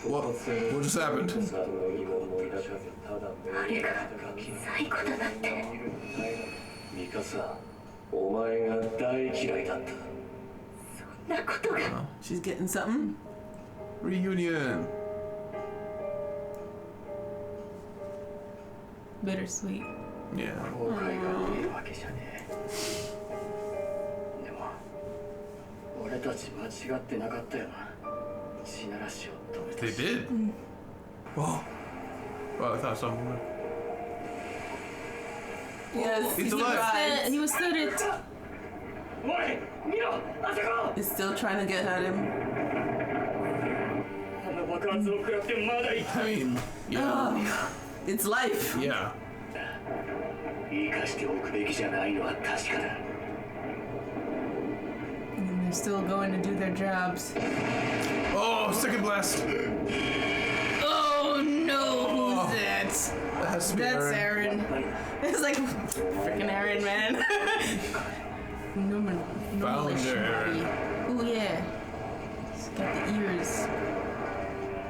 What just happened? あれが最後だなって。ミカサ、お前が大嫌いだった。そんなことが。She's getting something. Reunion. Bittersweet. Yeah. 後悔がねえわけじゃねえ。でも俺たち間違ってなかったよな。地ならしを止めた They し。did. Whoa. Well, I thought something. Yes, He's alive. He was stood it. おい、見ろ、あそこ。 It's still trying to get at him. あの爆発を食らってまだ生きた。 I mean, yeah. It's life. Yeah. 生かしておくべきじゃないのは確かだ。 And they're still going to do their jobs. Oh, second blast. Oh no, who's that? That has to be That's Aaron. Aaron. It's like freaking Aaron, man. Founder Aaron. Oh yeah. She's got the ears.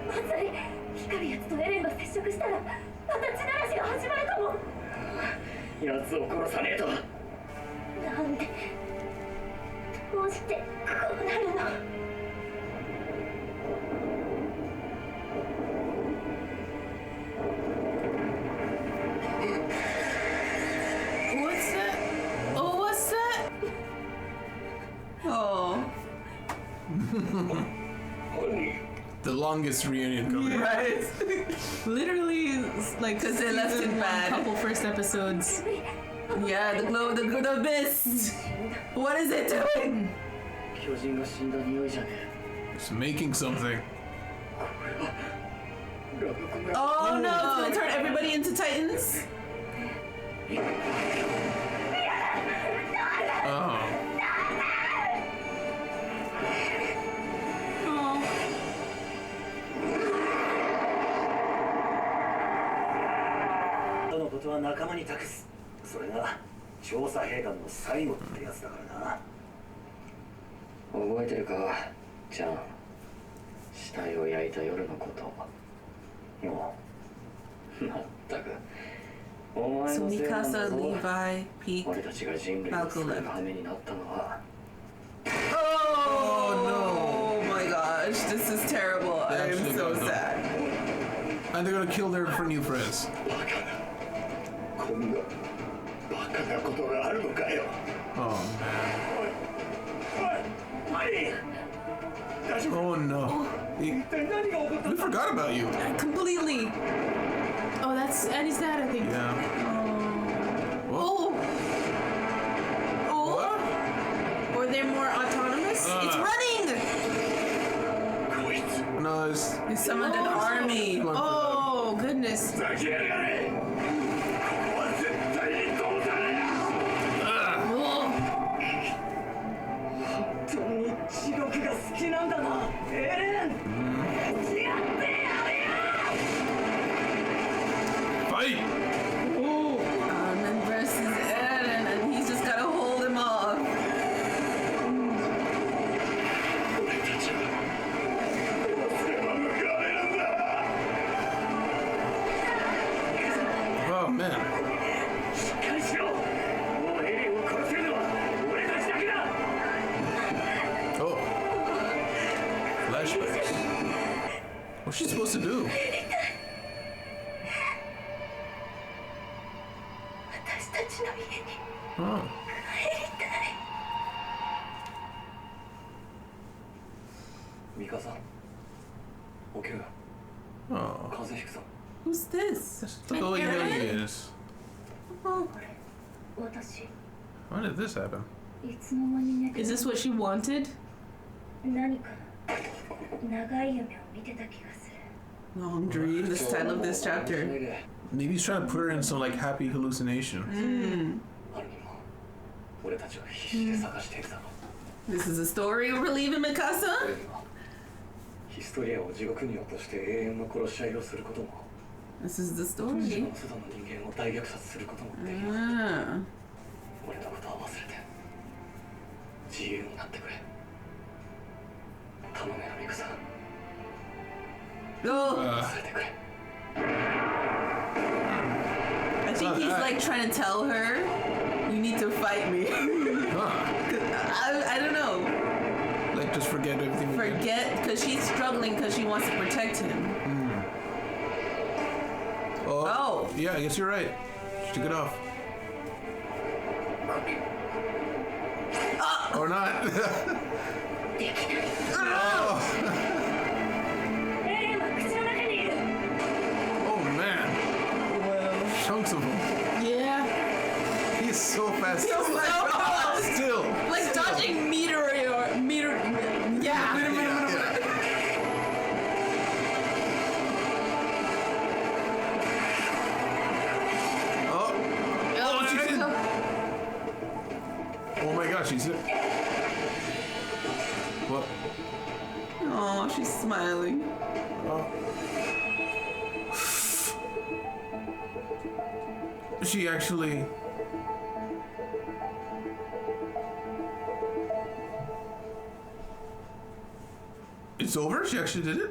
まずい、光るやつとエレンが接触したらまた地ならしが始まるかも。奴を殺さねえと。なんでどうしてこうなるの。 What's that? Oh, what's that? Oh. The longest reunion coming. Right. Literally, it's like because they left it bad. Couple first episodes. Yeah, the mist. What is it doing? 巨人が死んだ匂いじゃねえ。 It's making something. Oh no, it's gonna turn everybody into Titans. Oh. Oh. そのことは仲間に託す。それが調査兵団の最後ってやつだからな。覚えてるか、ジャン。死体を焼いた夜のこと。もう、まったく。お前 So のせいなんだ Mikasa, ぞ。 Levi, Pete. 俺たちが人類を救う羽目になったのは。Oh no! Oh my gosh, this is terrible. I am actually so got them. sad. And they're gonna kill their new friends. バカな。こんなバカなことがあるのかよ。 Oh man. マリー。大丈夫。 Oh no. 一体何が起こった We んだ。 forgot about you. Completely. Oh, that's Annie's dad, I think. Yeah. Oh. Oh. What? Or they're more autonomous? It's running! こいつ。 No, it's They summoned an army. Oh, goodness. ふざけやがれ。ここは絶対に通さない。 Oh. 本当に地獄が好きなんだな、エレン。違ってやるよ。 fight. Armin versus Eren, and he's just gotta hold him off. 俺たちはどうすれば報われるんだ。 Oh man. しっかりしろ。もうエレンを殺せるのは俺たちだけだ。 Oh. Flashbacks. What's she supposed to do? 私たちの家に Oh. 帰りたい。ミカさん、起きる。 Oh. 風邪ひくぞ。 Who's this? Look how young he is. 私 When did this happen? いつの間に寝て Is this what she wanted? 何か長い夢を見てた気がする。 Long dream, the title of this chapter. Maybe he's trying to put her in some like happy hallucination. あるにも俺たちは必死で探しているだろう。 This is a story of relieving Mikasa? 俺にもヒストリアを地獄に落として永遠の殺し合いをすることも、 This is the 島 story. の外の人間を大虐殺することもできる。 Ah. 俺のことは忘れて自由になってくれ。頼めよ、ミ I think he's like trying to tell her, you need to fight me. I don't know. Like, just forget everything. Forget, because she's struggling because she wants to protect him. Oh. Yeah, I guess you're right. She took it off. Or not. Oh man. Chunks of him. Yeah. He's so fast. Still. Like dodging meter. Yeah. Oh my gosh, she's it. What? Oh, she's smiling. She actually. It's over? She actually did it?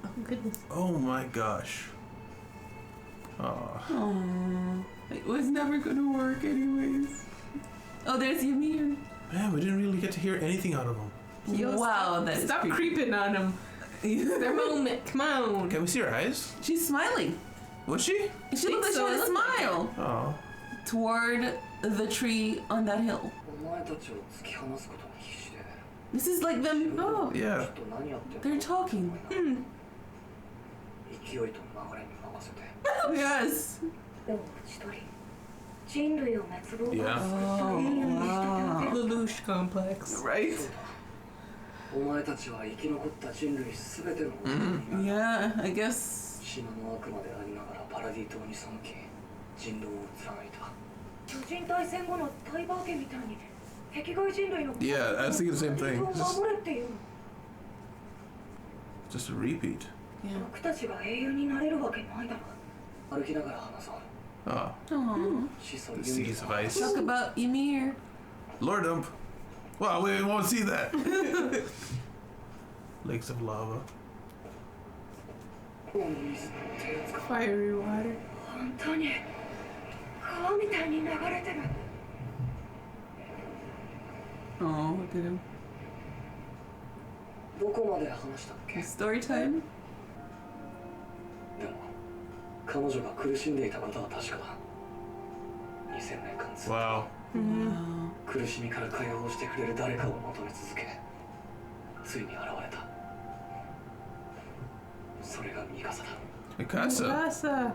Oh, goodness. Oh my gosh. Oh. It was never gonna work anyways. Oh, there's Ymir. Man, we didn't really get to hear anything out of him. Yo, wow, that's Stop creeping on him. Their moment. Come on. Can we see her eyes? She's smiling. Was she? She looked like she had a smile Oh. toward the tree on that hill. This is like them. Oh, Yeah. they're talking. Yes. Yeah. Oh, wow. Lelouch complex. Right? Yeah, I guess. 島の悪魔でありながらパラディ島に背き人狼を貫いた巨人大戦後のタイバー家みたいに壁外人類の Yeah, I was thinking the same thing. を守れっていうの Just a repeat. Yeah. 僕たちが英雄になれるわけないだろ歩きながら話そう Oh. Aww. 始祖 The ユミ seas of ice. Talk about Ymir. Lord dump. Wow, we won't see that. Lakes of lava. この水ってやつか Fiery water. 本当に川みたいに流れてる Oh, look at him. どこまで話したっけ Story time? でも彼女が苦しんでいたことは確かだ2000年間ずっと Wow. 苦しみから解放してくれる誰かを求め続けついに現れたそれがミカサだ Mikasa. Casa.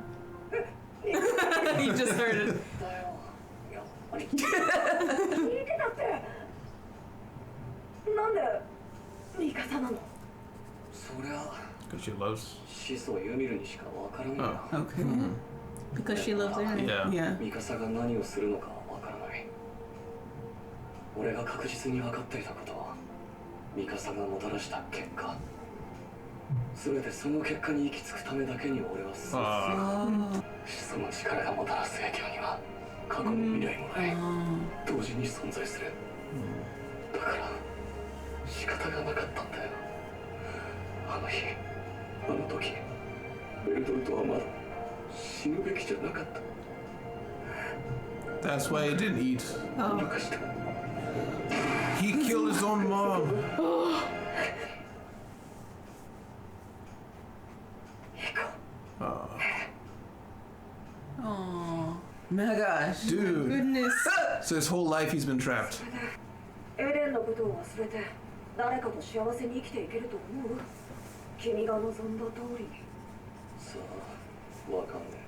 You just heard it. だよやっぱり聞いてたってなんでミカサなのそりゃ Because she loves. 始祖ユミルにしかわからないな Okay. Because she loves her. Yeah. Yeah. ミカサが何をするのかわからない俺が確実に分かっていたことはミカサがもたらした結果全てその結果に行き着くためだけに俺はそう Ah. その力がもたらす影響には過去も未来もない同時に存在するだから仕方がなかったんだよあの日あの時ベルトルトはまだ死ぬべきじゃなかった That's why he didn't eat. 抜かした He killed his own mom. 行こ Oh. Oh. My gosh. Dude. Goodness. So his whole life he's been trapped. エレンのことを忘れて誰かと幸せに生きていけると思う君が望んだ通りにうさあわかんね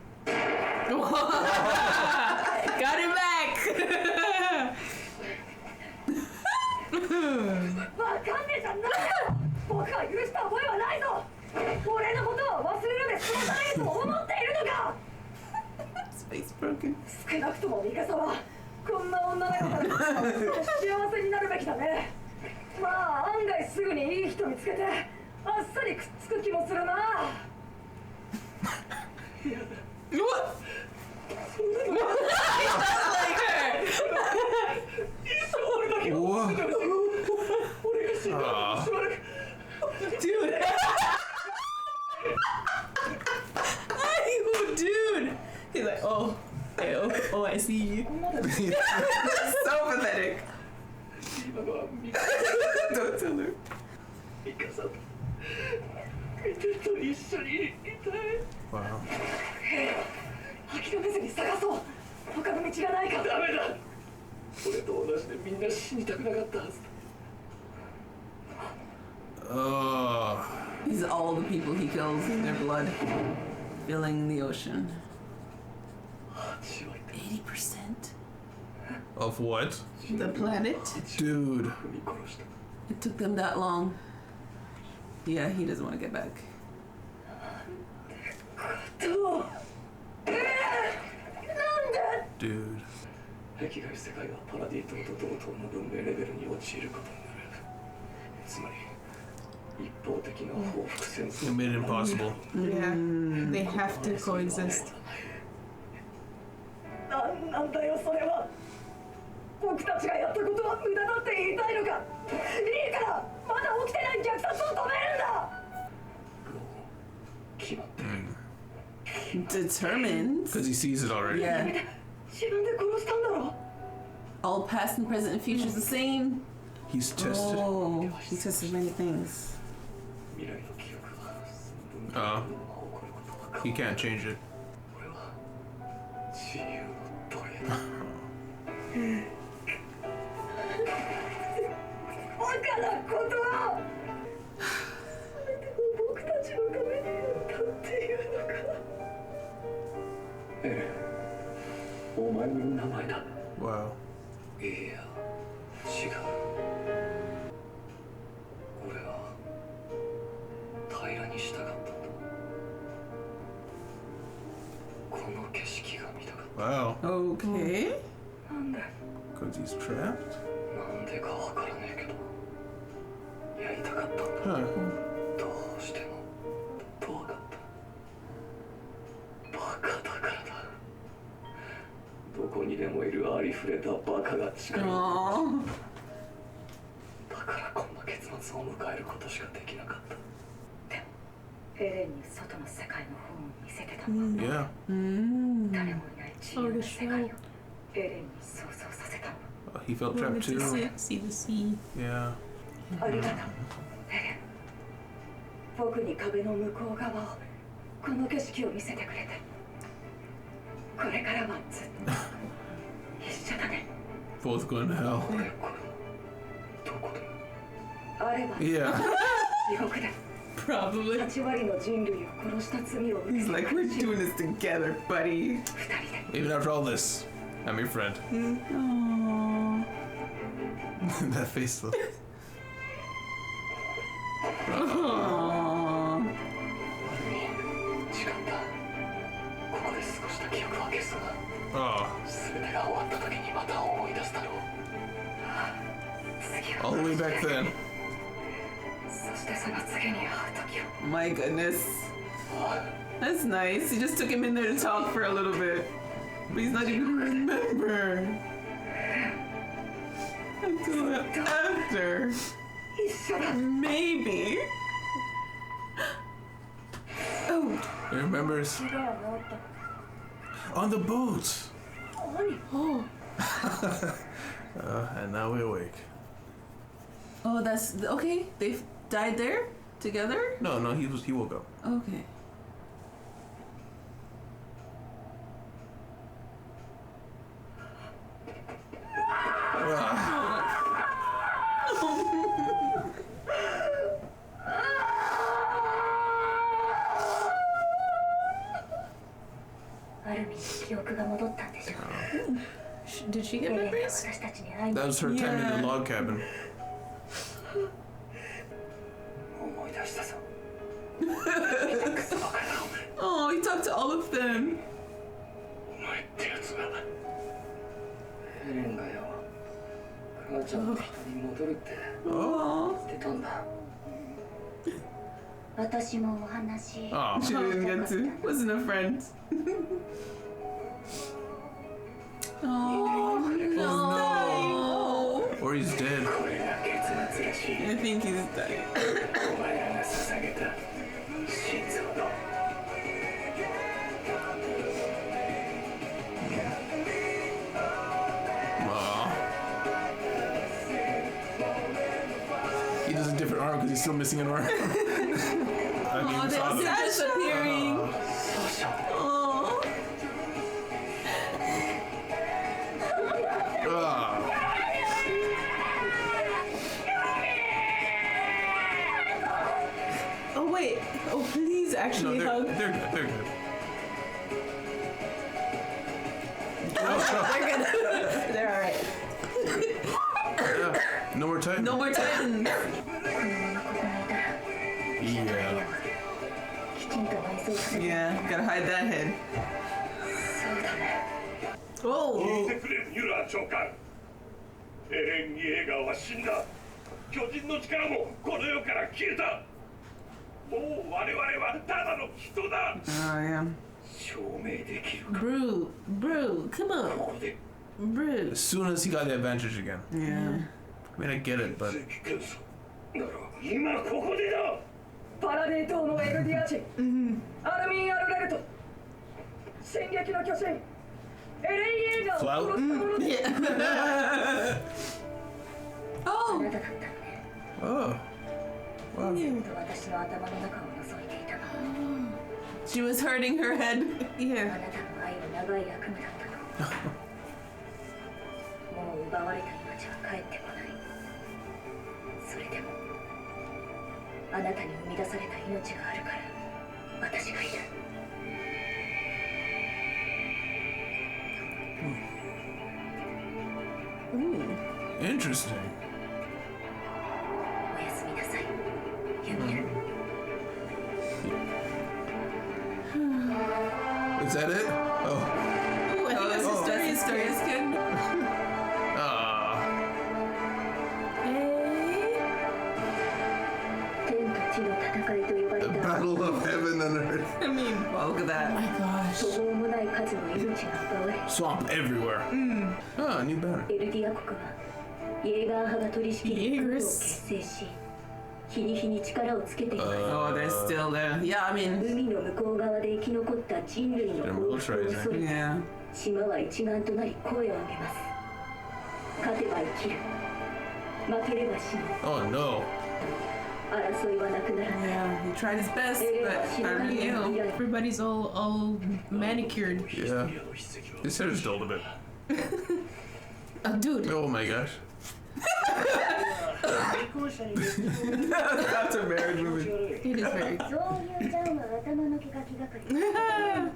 Got it back. わかんねえじゃんないよ僕は許した覚えはないぞ俺のことを忘れるで済まされると思っているのか His face broken. 少なくともミカサはこんな女の子から幸せになるべきだねまあ案外すぐにいい人見つけてあっさりくっつく気もするな。 What? What? Dude. Dude. He's like, oh, I see you. So pathetic. Don't tell her. ミカさん見てと一緒にいたい。 Wow. 諦めずに探そう。他の道がないか。ダメだ。俺と同じでみんな死にたくなかったはずだ。These are all the people he kills, their blood filling the ocean. 80%? Of what? The planet? Dude. 踏み殺した。 It took them that long. Yeah, he doesn't want to get back. なんで。 Dude. 壁外世界はパラディ島と同等の文明レベルに陥ることになる。つまり一方的な報復戦 It 争。 made it impossible. Yeah, they have to coexist. なんだよそれは。僕たちがやったことは無駄だって言いたいのか。いいからまだ起きてない虐殺を止めるんだ。決まってる。 Determined? Because he sees it already. Yeah. 自分で殺したんだろ。 All past and present and future is the same. He's tested. Oh, he tested many things. 未来の記憶は文明 Uh, の起こることは he can't change it. 俺は自由の奴隷だ。バカなことは。それでも僕たちのためにやったっていうのか。エレン、お前の名前だ。 Wow. いや、違う。俺は平らにしたかったんだ。この景色が見たかった。 Wow. Okay. なんで。 Because he's trapped? なんでかわからねえけど、やりたかったんだ。 Huh. どうしても遠かった。バカだからだ。どこにでもいるありふれたバカが近い。 Aww. だからこんな結末を迎えることしかできなかった。エレンに外の世界の方を見せてたの。 Yeah. 誰もいない自由な世界をエレンに想像させたの。 He felt Wanted trapped to too. see the sea. Yeah. ありがとう、エレン。僕に壁の向こう側を、この景色を見せてくれて。これからはずっと一緒だね。 Both going to hell. 俺これどこであれば Yeah. 地獄で Probably. 8割の人類を殺した罪を受け He's て like, we're doing this together, buddy. 2人で。 Even after all this, I'm your friend. Aww. That face though. Aww. 違った。ここで過ごした記憶は消すな。 Oh. 全てが終わった時にまた思い出すだろう。次は All the way back then. そしてその次に会う時を。 My goodness. That's nice. He just took him in there to talk for a little bit. But he's not even gonna remember. Until after. 一緒だ。 Maybe. Oh. He remembers 違うなった。 on the boat. 何。 Oh. And now we awake. Oh, that's okay. They died there together. No, he woke up. Okay. Ah. アルミンに記憶が戻ったんでしょう。 Did she エ get レンが memories? 私たちに会いに。 That was her time in Yeah. the log cabin. 思い出したぞ。 Oh, he talked to all of them. お前ってやつが。エレンがよ、母ちゃんの人に戻るって Oh. 言ってたんだ。私もお話 Oh, She didn't get to. Wasn't a friend. Oh no. or he's dead. これが結末らしい I think he's dying. お前らが捧げた心臓の He does a different arm because he's still missing an arm. I mean, Oh, we saw they're that. disappearing. Oh. Oh wait. Oh please, No, actually they're hug. good. They're good. They're alright. Yeah. No more time. No more Titans. このままここにいたら Yeah. きちんと埋葬させて Yeah, gotta hide that head. そうだね Oh. 聞いてくれミュラー長官エレン・イエーガーは死んだ巨人の力もこの世から消えたもう我々はただの人だ Oh yeah. 証明できるか Brew, come こ on. こで Brew. As soon as he got the advantage again. Yeah. I mean, I get it, but 血液検査なら今ここでだパラディ島のエルディア人アルミン・アルレルト進撃の巨人エレン・イエーガーを殺した者で Yeah. あ Oh. なただったのね oh, wow. ずっと私の頭の中を覗いていたが She was hurting her head. あ Yeah. なたの愛の長い悪夢だったともう奪われた命は帰ってこないそれでもあなたに生み出された命があるから私がいる Interesting. おやすみなさいユミル Is that it? Oh. Ooh, I think that's Oh. his story is good. Ah. Hey. 天と地の戦いと呼ば The れた battle of heaven and earth. I mean, wow, look at that. Oh my gosh. 途方もない数の命が奪われ Swamp everywhere. Ah, new banner. エルディア国はイエーガー派が取り仕切る軍を結成し日に日に力をつけています Oh, they're still there. Yeah, I mean, 海の向こう側で生き残った人類の報復を恐れ yeah. 島は一丸となり声を上げます勝てば生きる負ければ死ぬ Oh no. 争いはなくならない Yeah, he tried his best, but I really knew. Everybody's all manicured. Yeah. His hair's dulled a bit. Oh, dude. Oh my gosh. 離婚者に That's a marriage movie. It is very. そういうちゃんは頭の毛が気がかり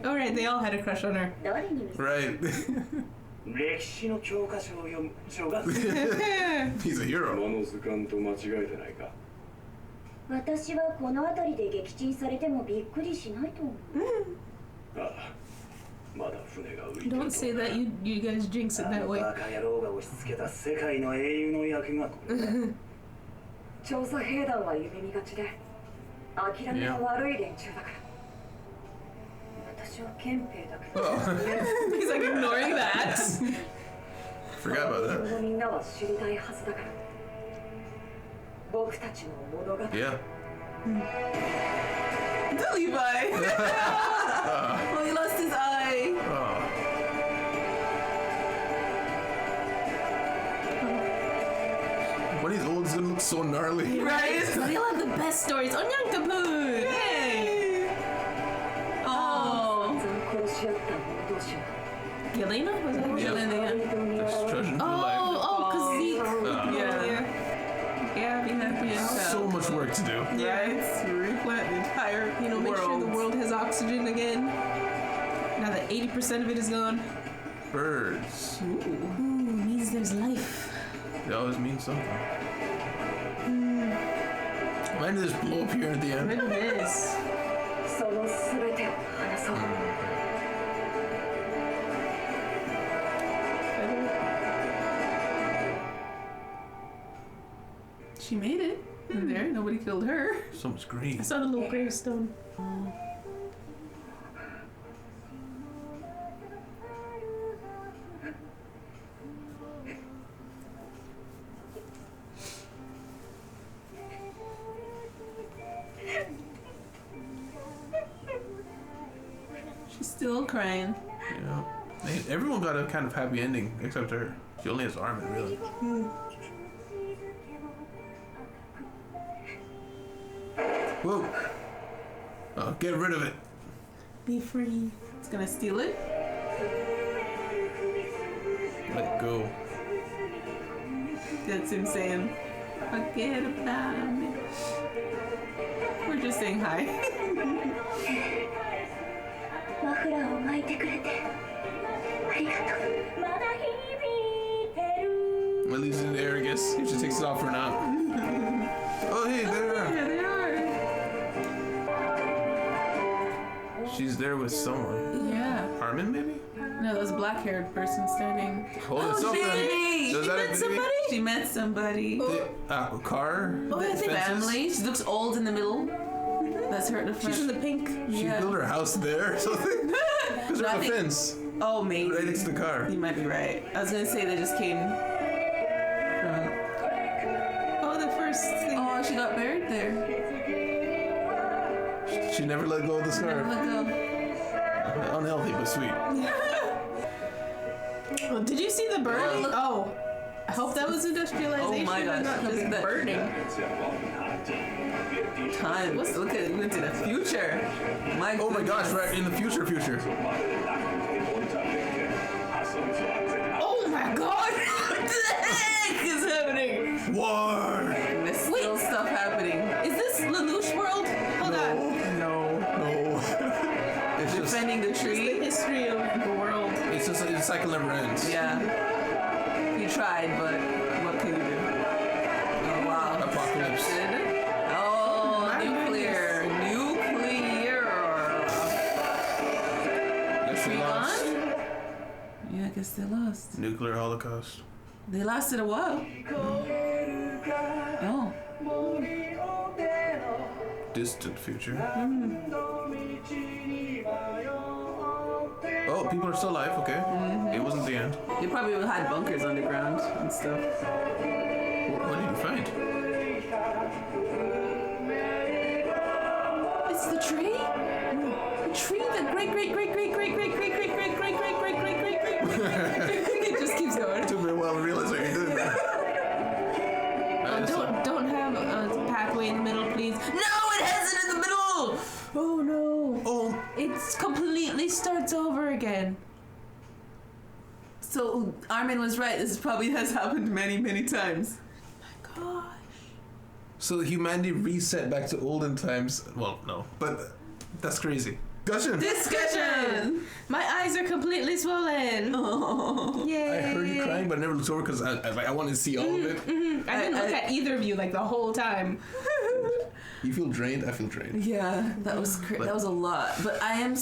All right, they all had a crush on her. 誰に見せ Right. 歴史の教科書を読む女学 He's a hero. の図鑑と間違えてないか私はこの辺りで撃沈されてもびっくりしないと思うああまだ船が浮いてる Don't say that. You guys jinx it あ that の way. バカ野郎が押し付けた世界の英雄の役がこれだ調査兵団は夢見がちで諦めの悪い連中だから私は憲兵だけど Oh, He's like ignoring that. forgot about 日本 that. のみんなは知りたいはずだから僕たちの物語 Yeah. The Levi. Oh, he lost his eye. Oh. When he's old, he's gonna look so gnarly. Right? They all have the best stories. Onyankapud. Hey. Oh. 殺し合った者同士は Yelena? Was that Yelena. Just trudging through life. Oh, cause Zeke. Yeah. Yeah, be happy and So much work to do. Right? Replant the entire Make sure the world. world has oxygen again. Now that 80% of it is gone. Birds. Ooh, means there's life. They always mean something. Why did this blow up here at the end? Goodness. その全てを話そう She made it. in there. Nobody killed her. So much I green. saw the little gravestone. She's still crying. Yeah. Hey, everyone got a kind of happy ending except her. She only has Armin, really. Whoa. Oh, get rid of it. Be free. It's gonna steal it. Let it go. That's him saying, forget about me. We're just saying hi. マフラーを巻いてくれてありがとう。まだ響いてる。 At least in the air, I guess. If she takes it off for now. Oh, hey, there. Yeah, they are. She's there with someone. Yeah. Armin, maybe? No, that was a black-haired person standing. Holding something. Baby! Does She that met have somebody? She met somebody. A car? Oh, I think Fences? family. She looks old in the middle. That's her in the front. She's in the pink. She Yeah. built her house there or something? Because No, I there's a think- fence Oh, maybe. right next to the car. You might be right. I was gonna say they just came from... Oh, the first thing. Oh, she got buried there. She never let go of the Never scarf. let go. Unhealthy, but sweet. Oh, did you see the burning? look. Oh. I hope that was industrialization Oh my and gosh, not just the that- burning. Time. Look at it. Went to the future. My Oh my gosh, goodness. right in the future. Oh my god! What the heck is happening? War! And there's still stuff happening. Is this Lelouch world? Hold on. No. It's just, Defending the The tree. history of the world. it's just, the cycle never ends. Yeah. You tried, but what can you do? Oh wow. Apocalypse. Oh, My nuclear. Guess they We lost. won? Yeah, I guess they lost. Nuclear holocaust. They lasted a while. Oh. Distant future. Oh, people are still alive, okay. It wasn't the end. They probably had bunkers underground and stuff. What did you find? It's the tree? The tree that great. It just keeps going. It took me a while to realize what you did. Don't have a pathway in the middle, please. No, it has it in the middle! Oh no. Oh, It's completely starts over again. So Armin was right. This probably has happened many times. Gosh. so humanity reset back to olden times. Well, no, but that's crazy. Discussion. Discussion! My eyes are completely swollen. Oh. Yay. I heard you crying, but I never looked over because I wanted to see all of it. I didn't look I- at either of you like the whole time. You feel drained. I feel drained. Yeah, that was that was a lot. But I am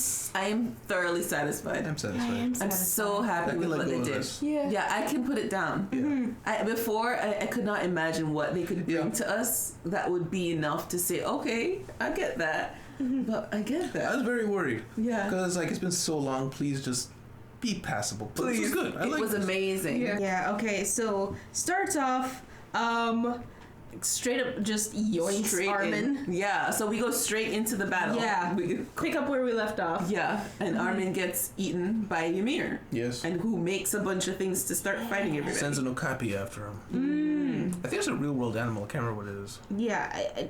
thoroughly satisfied. I'm satisfied. I'm so I happy can with let what go they of did. this. Yeah. Yeah, I can put it down. Yeah. Before, I could not imagine what they could bring Yeah. to us that would be enough to say, okay, I get that. But I get I that. was very worried. Yeah. Because it's been so long. Please just be passable. But this was good. I It like was this. amazing. Yeah, okay, so starts off, straight up just yoinks Straight Armin. in. Yeah, so we go straight into the battle. Yeah. We, Pick up where we left off. yeah, and Armin gets eaten by Ymir. Yes. And who makes a bunch of things to start fighting everybody. Sends an okapi after him. I think it's a real world animal. I can't remember what it is. Yeah,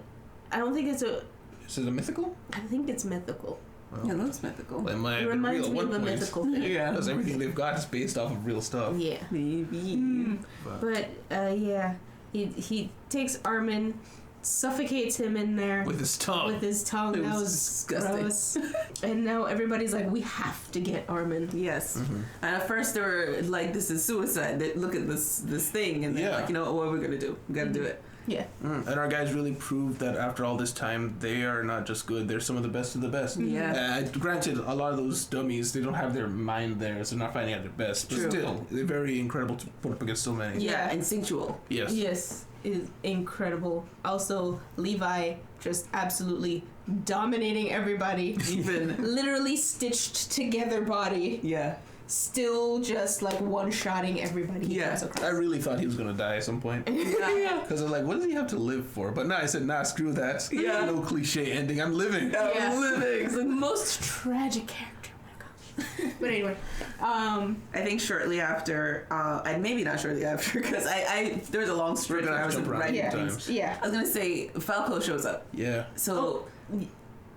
I don't think it's a... Is it a mythical? I think it's mythical. Yeah, that looks mythical. Well, it might It have been reminds real me at of one a point. mythical thing. Yeah. Because everything they've got is based off of real stuff. Yeah. Maybe. But, yeah, he takes Armin, suffocates him in there With his tongue. with his tongue. It That was was disgusting. gross. And now everybody's like, we have to get Armin. Yes. Mm-hmm. And at first they were like, this is suicide. They look at this thing and they're Yeah. like, you know what we're gonna do? We gotta do it. Yeah. And our guys really proved that after all this time, they are not just good, they're some of the best of the best. Yeah. Granted, a lot of those dummies, they don't have their mind there, so they're not finding at their best. But True. still, they're very incredible to put up against so many. Yeah, instinctual. Yes. Yes. is incredible. Also, Levi just absolutely dominating everybody. Even Literally stitched together body. yeah. Still just like one-shotting everybody he Yeah. comes across. I really thought he was gonna die at some point. Yeah. Because I was like, what does he have to live for? But no, I said, nah, screw that. Yeah. No cliche ending. I'm living. Yeah. Living. It's the most tragic character. Oh my god. But anyway, I think shortly after, and maybe not shortly after, because I there was a long stretch where I was Jump around writing yeah, things. yeah. I was gonna say Falco shows up, Yeah. so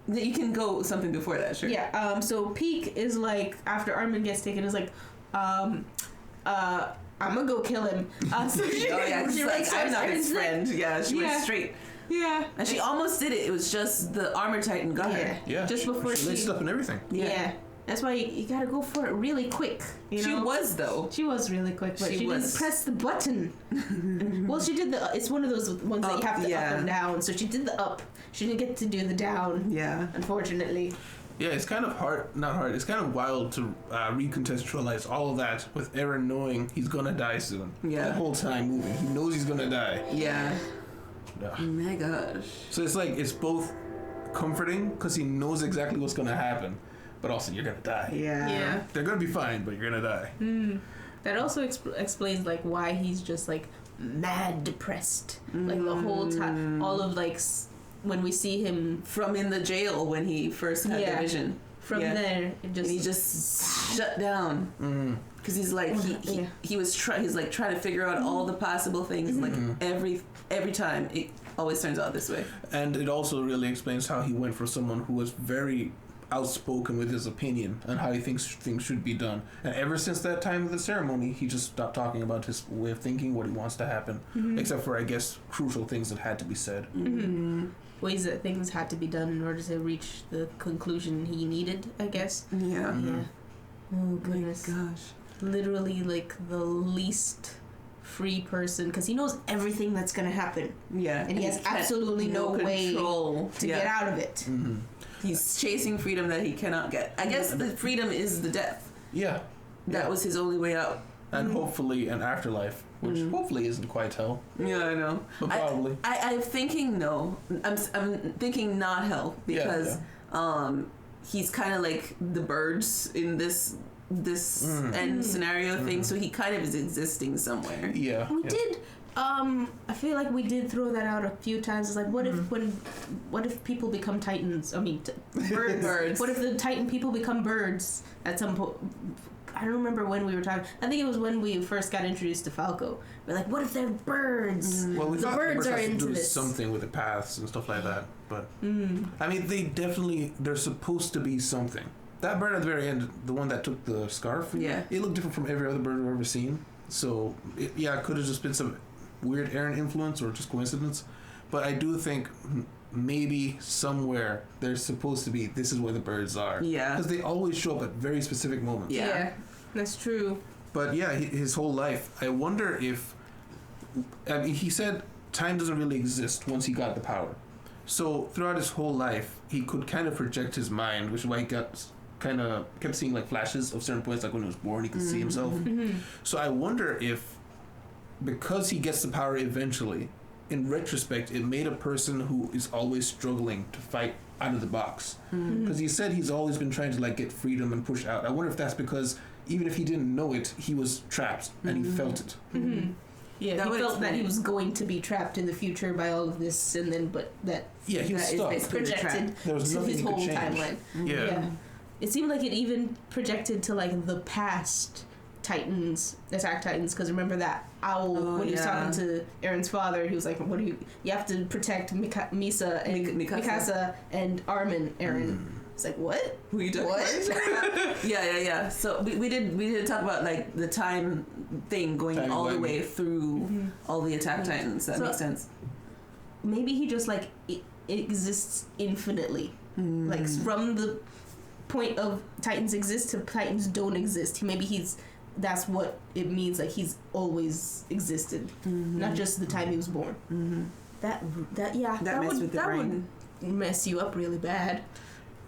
you can go something before that, sure. Yeah, so Peak is like, after Armin gets taken, is like, I'm gonna go kill him. So she, Oh yeah, she she's like, I'm not his friend. Yeah, she Yeah. went straight, Yeah. and she almost did it. It was just the armor titan got Yeah. her. Yeah. Just before she laced up and everything. Yeah. That's why you gotta go for it really quick. You know? She was though. She was really quick, but she didn't press the button. Well, she did the. It's one of those ones that you have to up and down. So she did the up. She didn't get to do the down. Yeah. Unfortunately. Yeah, it's kind of hard. Not hard. It's kind of wild to recontextualize all of that with Eren knowing he's gonna die soon. Yeah. The whole time moving, he knows he's gonna die. Yeah. Yeah. Oh my gosh. So it's like it's both comforting because he knows exactly what's gonna happen, but also you're gonna die. Yeah. Yeah. They're gonna be fine, but you're gonna die. That also explains like why he's just like mad depressed. Like the whole time, all of like when we see him From in the jail when he first had the vision. from Yeah. there, it just And he just shut down because he's like he was he's like trying to figure out all the possible things. Like every time it always turns out this way. And it also really explains how he went for someone who was very outspoken with his opinion and how he thinks things should be done. And ever since that time of the ceremony, he just stopped talking about his way of thinking, what he wants to happen, except for, I guess, crucial things that had to be said. ways that things had to be done in order to reach the conclusion he needed, I guess. Yeah. Yeah. Oh goodness. Gosh. Literally like the least free person because he knows everything that's gonna happen Yeah. and he has absolutely no way control to get out of it. He's chasing freedom that he cannot get. I guess the freedom is the death. Yeah. That was his only way out. And hopefully an afterlife, which hopefully isn't quite hell, Yeah, I know. but probably. I'm thinking no. I'm thinking not hell because he's kind of like the birds in this end scenario thing. So he kind of is existing somewhere. Yeah. We yeah. did. I feel like we did throw that out a few times. It's like, what if people become titans? I mean, birds. Birds. What if the titan people become birds at some point? I don't remember when we were talking. I think it was when we first got introduced to Falco. We're like, what if they're birds? Well, we The thought birds are has to into do this. something with the paths and stuff like that. But I mean, they're supposed to be something. That bird at the very end, the one that took the scarf, Yeah. it looked different from every other bird I've ever seen. So it could have just been some weird Eren influence or just coincidence. But I do think maybe somewhere they're supposed to be. This is where the birds are. Yeah. Because they always show up at very specific moments. Yeah. That's true. But yeah, his whole life. I wonder if. I mean, he said time doesn't really exist once he got the power. So throughout his whole life, he could kind of project his mind, which is why he kept seeing like flashes of certain points, like when he was born, he could see himself. So I wonder if, because he gets the power eventually, in retrospect, it made a person who is always struggling to fight out of the box. Because he said he's always been trying to like get freedom and push out. I wonder if that's because even if he didn't know it, he was trapped and he felt it. Yeah, That he would felt that he explain. was going to be trapped in the future by all of this, and then but that Yeah, he was That is stuck. basically the trap. projected There was to nothing his he could whole change. timeline. Yeah. It seemed like it even projected to like the past Titans, Attack Titans, because remember that owl when he was talking to Eren's father, he was like, "What do you have to protect Misa and Mikasa and Armin, Eren." It's like, what? We did. What? Yeah. So we did talk about like the time thing going Time all the line. way through all the Attack Titans. That So- makes sense. Maybe he just like it exists infinitely, like from the point of Titans exist to Titans don't exist. That's what it means. Like he's always existed, not just the time he was born. That That messed with the brain. would mess you up really bad.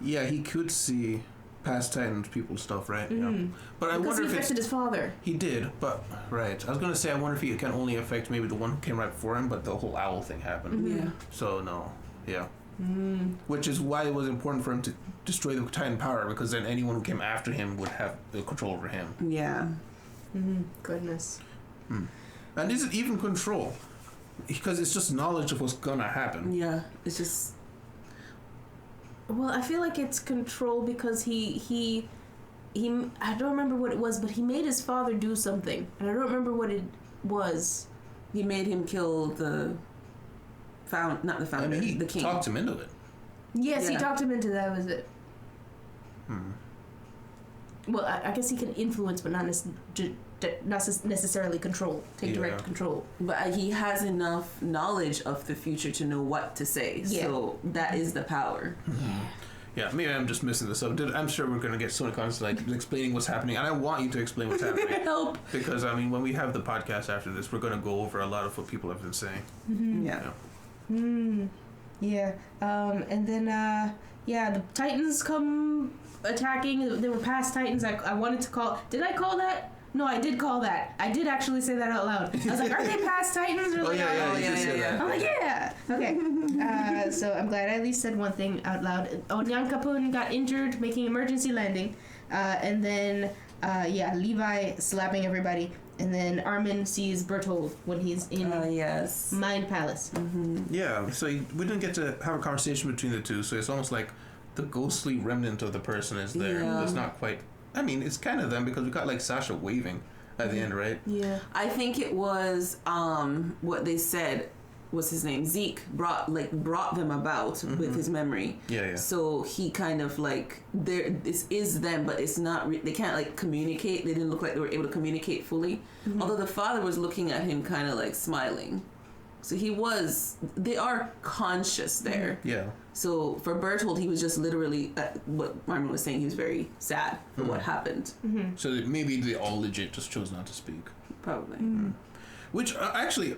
Yeah, he could see past Titans people stuff, right? Yeah. But I Because wonder he if affected his father. he did, but right. I was gonna say I wonder if he can only affect maybe the one who came right before him, but the whole owl thing happened. Yeah. So no, yeah. Which is why it was important for him to destroy the Titan power, because then anyone who came after him would have the control over him. Yeah. Goodness. And is it even control? Because it's just knowledge of what's gonna happen. Yeah. It's just. Well, I feel like it's control because he I don't remember what it was, but he made his father do something, and I don't remember what it was. He made him kill the not the I founder, mean, he the king. talked him into it. Yes, he Yeah. talked him into that. Was it? Well, I guess he can influence, but not necessarily control. Take direct Yeah. control. But he has enough knowledge of the future to know what to say. Yeah. So that is the power. Yeah, maybe I'm just missing this up. I'm sure we're gonna get so many comments like explaining what's happening, and I want you to explain what's happening. Help. Because I mean, when we have the podcast after this, we're gonna go over a lot of what people have been saying. Yeah. Yeah. And then the Titans come attacking. They were past Titans. I wanted to call. Did I call that? No, I did call that. I did actually say that out loud. I was like, "Are they past Titans?" Or Oh like, yeah, you did say that. I'm like, yeah. Okay. So I'm glad I at least said one thing out loud. Onyan Kapun got injured making emergency landing, and then Levi slapping everybody, and then Armin sees Berthold when he's in Yes. Mind Palace. Yeah, so we didn't get to have a conversation between the two, so it's almost like the ghostly remnant of the person is there. Yeah. It's not quite. I mean, it's kind of them because we got like Sasha waving at the end, right? Yeah. I think it was what they said was his name. Zeke brought them about with his memory. Yeah. So he kind of like this is them, but it's not. They can't like communicate. They didn't look like they were able to communicate fully. Although the father was looking at him, kind of like smiling. So they are conscious there. Yeah. So for Berthold, he was just literally, what Marmin was saying, he was very sad for what happened. So maybe they all legit just chose not to speak. Probably. Which actually,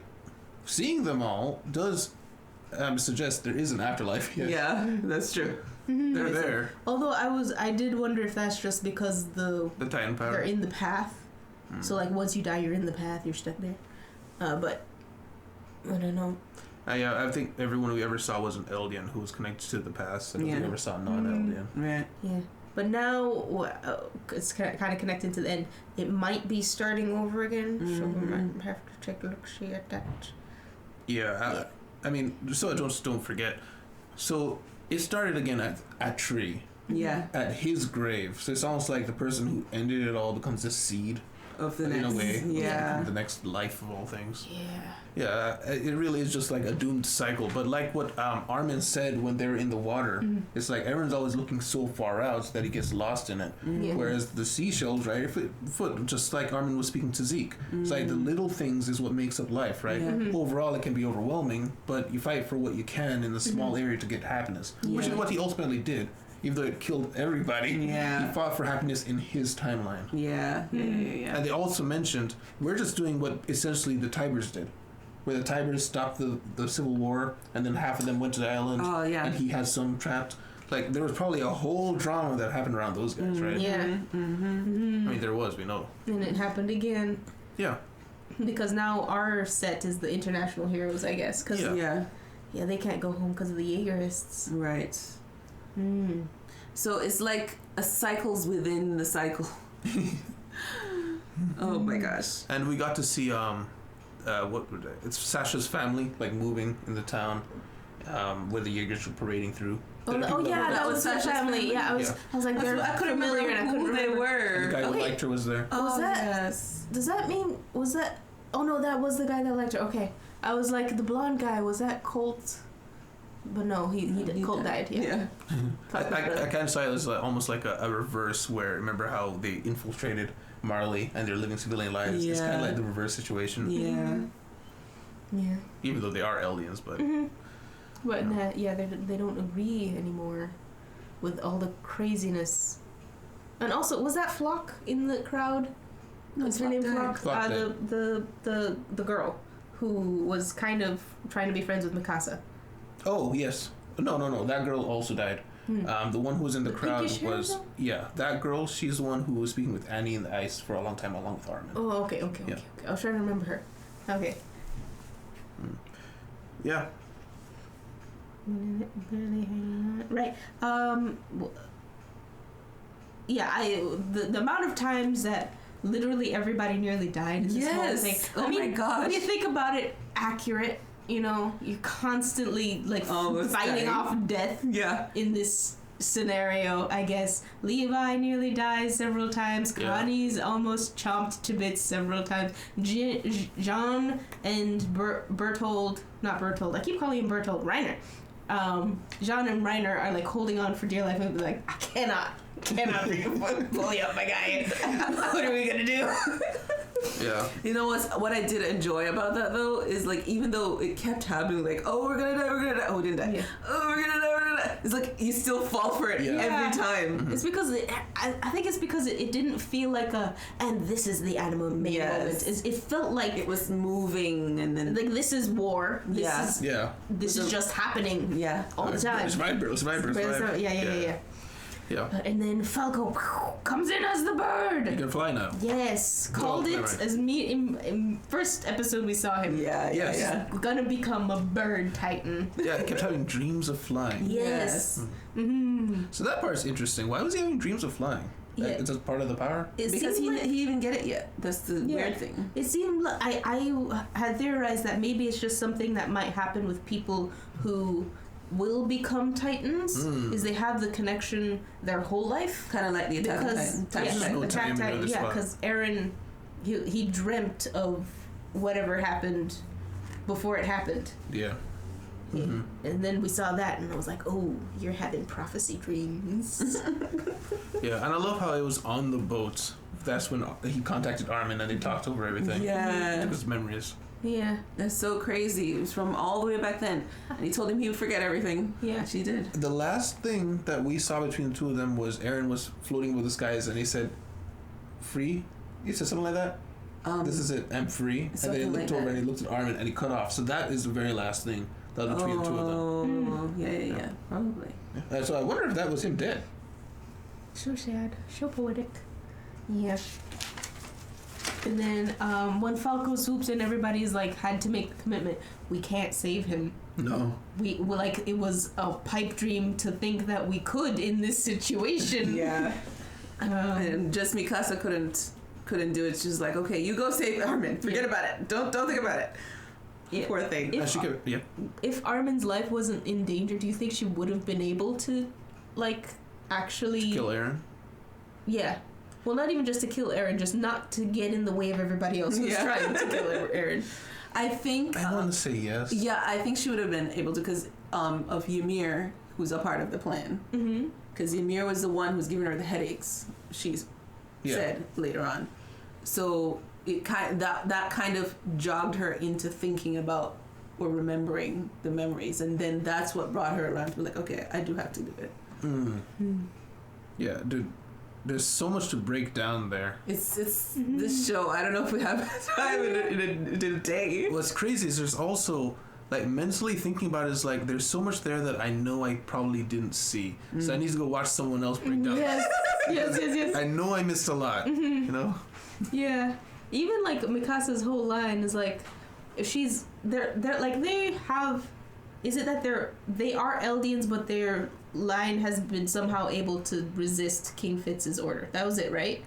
seeing them all does suggest there is an afterlife. Yes. Yeah, that's true. They're there. Although I did wonder if that's just because The Titan power. they're in the path. So like once you die, you're in the path. You're stuck there. But I don't know. I think everyone we ever saw was an Eldian who was connected to the past. I don't think we ever saw a non-Eldian. Right. Yeah. But now it's kind of connected to the end. It might be starting over again. So we might have to take a look see at that. Yeah. I mean, so I don't forget. So it started again at Tree. Yeah. At his grave. So it's almost like the person who ended it all becomes the seed. Of the In next. a way. Yeah. The next life of all things. Yeah. Yeah, it really is just like a doomed cycle. But like what Armin said when they're in the water, it's like everyone's always looking so far out that he gets lost in it. Yeah. Whereas the seashells, right, just like Armin was speaking to Zeke, it's like the little things is what makes up life, right? Yeah. Overall, it can be overwhelming, but you fight for what you can in the small area to get happiness, which is Yeah. what he ultimately did. Even though it killed everybody, Yeah. he fought for happiness in his timeline. Yeah. And they also mentioned, we're just doing what essentially the Tibers did. Where the Tibers stopped the Civil War, and then half of them went to the island, Oh, yeah. and he has some trapped. Like, there was probably a whole drama that happened around those guys, right? Yeah. I mean, there was, we know. And it happened again Yeah. because now our set is the international heroes, I guess. Cause Yeah. yeah, they can't go home because of the Jaegerists. Right. So it's like a cycles within the cycle. Oh my gosh. And we got to see, it's Sasha's family, like, moving in the town, where the Jaegers were parading through. There are people that was Sasha's Sasha's family. family. Yeah, I was like, they're I couldn't remember familiar, and I couldn't who they remember. were. The guy who Okay. liked her was there. Was that- Yes. Does that mean was that? Oh no, that was the guy that liked her. Okay, I was like the blonde guy. Was that Colt? But no, he Colt died. Yeah. I kind of saw it as almost like a reverse where, remember how they infiltrated Marley and they're living civilian lives? It's kind of Yeah. like the reverse situation. Yeah. Yeah. Even though they are aliens, but But they don't agree anymore with all the craziness. And also, was that Flock in the crowd? No, Is her name Flock Flock? died. The girl who was kind of trying to be friends with Mikasa. oh yes, no, that girl also died. The one who was in the crowd pinkish hair was girl? that girl. She's the one who was speaking with Annie in the ice for a long time, along with Armin. Oh, okay. Yeah. I was trying to remember her. Okay. Yeah. Right. The amount of times that literally everybody nearly died in this whole Yes. thing. Oh my gosh. When you think about it, accurate. You know, you're constantly like Almost fighting dying. off death Yeah. in this scenario. I guess Levi nearly dies several times. Yeah. Connie's almost chomped to bits several times. Jean and Bertold, not Bertold. I keep calling him Bertold. Reiner. Jean and Reiner are like holding on for dear life and be like, I cannot pull you up, my guy. What are we gonna do? Yeah. You know what I did enjoy about that though is like even though it kept happening like oh we're gonna die oh we didn't die Yeah. oh we're gonna die it's like you still fall for it Yeah. every time. Mm-hmm. It's because I think it's because it didn't feel like and this is the animated Yes. moment. It felt like It was moving and then like this is war. This Yeah. is just happening. yeah. All the time. Survivor. Yeah. Yeah. And then Falco comes in as the You bird. can fly now. Yes, called Oh, it right. as me in first episode we saw him. Yeah. Yes. Gonna become a bird titan. Yeah, he kept having dreams of flying. Yes. So that part's interesting. Why was he having dreams of flying? Yeah. It's a part of the power? It Because seemed he didn't get it yet. That's the Yeah. weird thing. It seemed like I had theorized that maybe it's just something that might happen with people who will become titans, is they have the connection their whole life. Kind of like the Attack on Because Titan. There's no time in this spot. because Eren, he dreamt of whatever happened before it happened. Yeah. And then we saw that, and I was like, "Oh, you're having prophecy dreams." Yeah, and I love how it was on the boat. That's when he contacted Armin and they talked over everything. Yeah. Took his memories. Yeah, That's so crazy. It was from all the way back then. And he told him he would forget everything. Yeah. She did. The last thing that we saw between the two of them was Eren was floating with the skies and he said, "Free?" He said something like that. This is it. I'm free. And then he something looked like over that. and he looked at Armin and he cut off. So that is the very last thing that was between the two of them. Oh, yeah. Probably. So I wonder if that was him dead. so sad, so poetic. Yeah. And then when Falco swoops in, everybody's like had to make the commitment. We can't save him. No. We like it was a pipe dream to think that we could in this situation. Yeah. And just Mikasa couldn't do it. She's like, okay, you go save Armin. Forget about it. Don't think about it. Yeah. Poor thing. And she could, yeah. If Armin's life wasn't in danger, do you think she would have been able to, like, actually Kill Eren. Yeah. Well, not even just to kill Eren, just not to get in the way of everybody else who's Yeah. trying to kill Eren. I think. I want to say yes. Yeah, I think she would have been able to because of Ymir, who's a part of the plan. Mm-hmm. Because Ymir was the one who's giving her the headaches. She's Yeah. said later on. So it that kind of jogged her into thinking about or remembering the memories, and then that's what brought her around to be like, okay, I do have to do it. Yeah, dude. There's so much to break down there. It's this show. I don't know if we have time in a day. What's crazy is there's also like mentally thinking about it is like there's so much there that I know I probably didn't see. So I need to go watch someone else break down. Yes. I know I missed a lot. You know? Yeah. Even like Mikasa's whole line is like, if she's they're like they have, is it that they are Eldians but their line has been somehow able to resist King Fitz's order. That was it, right?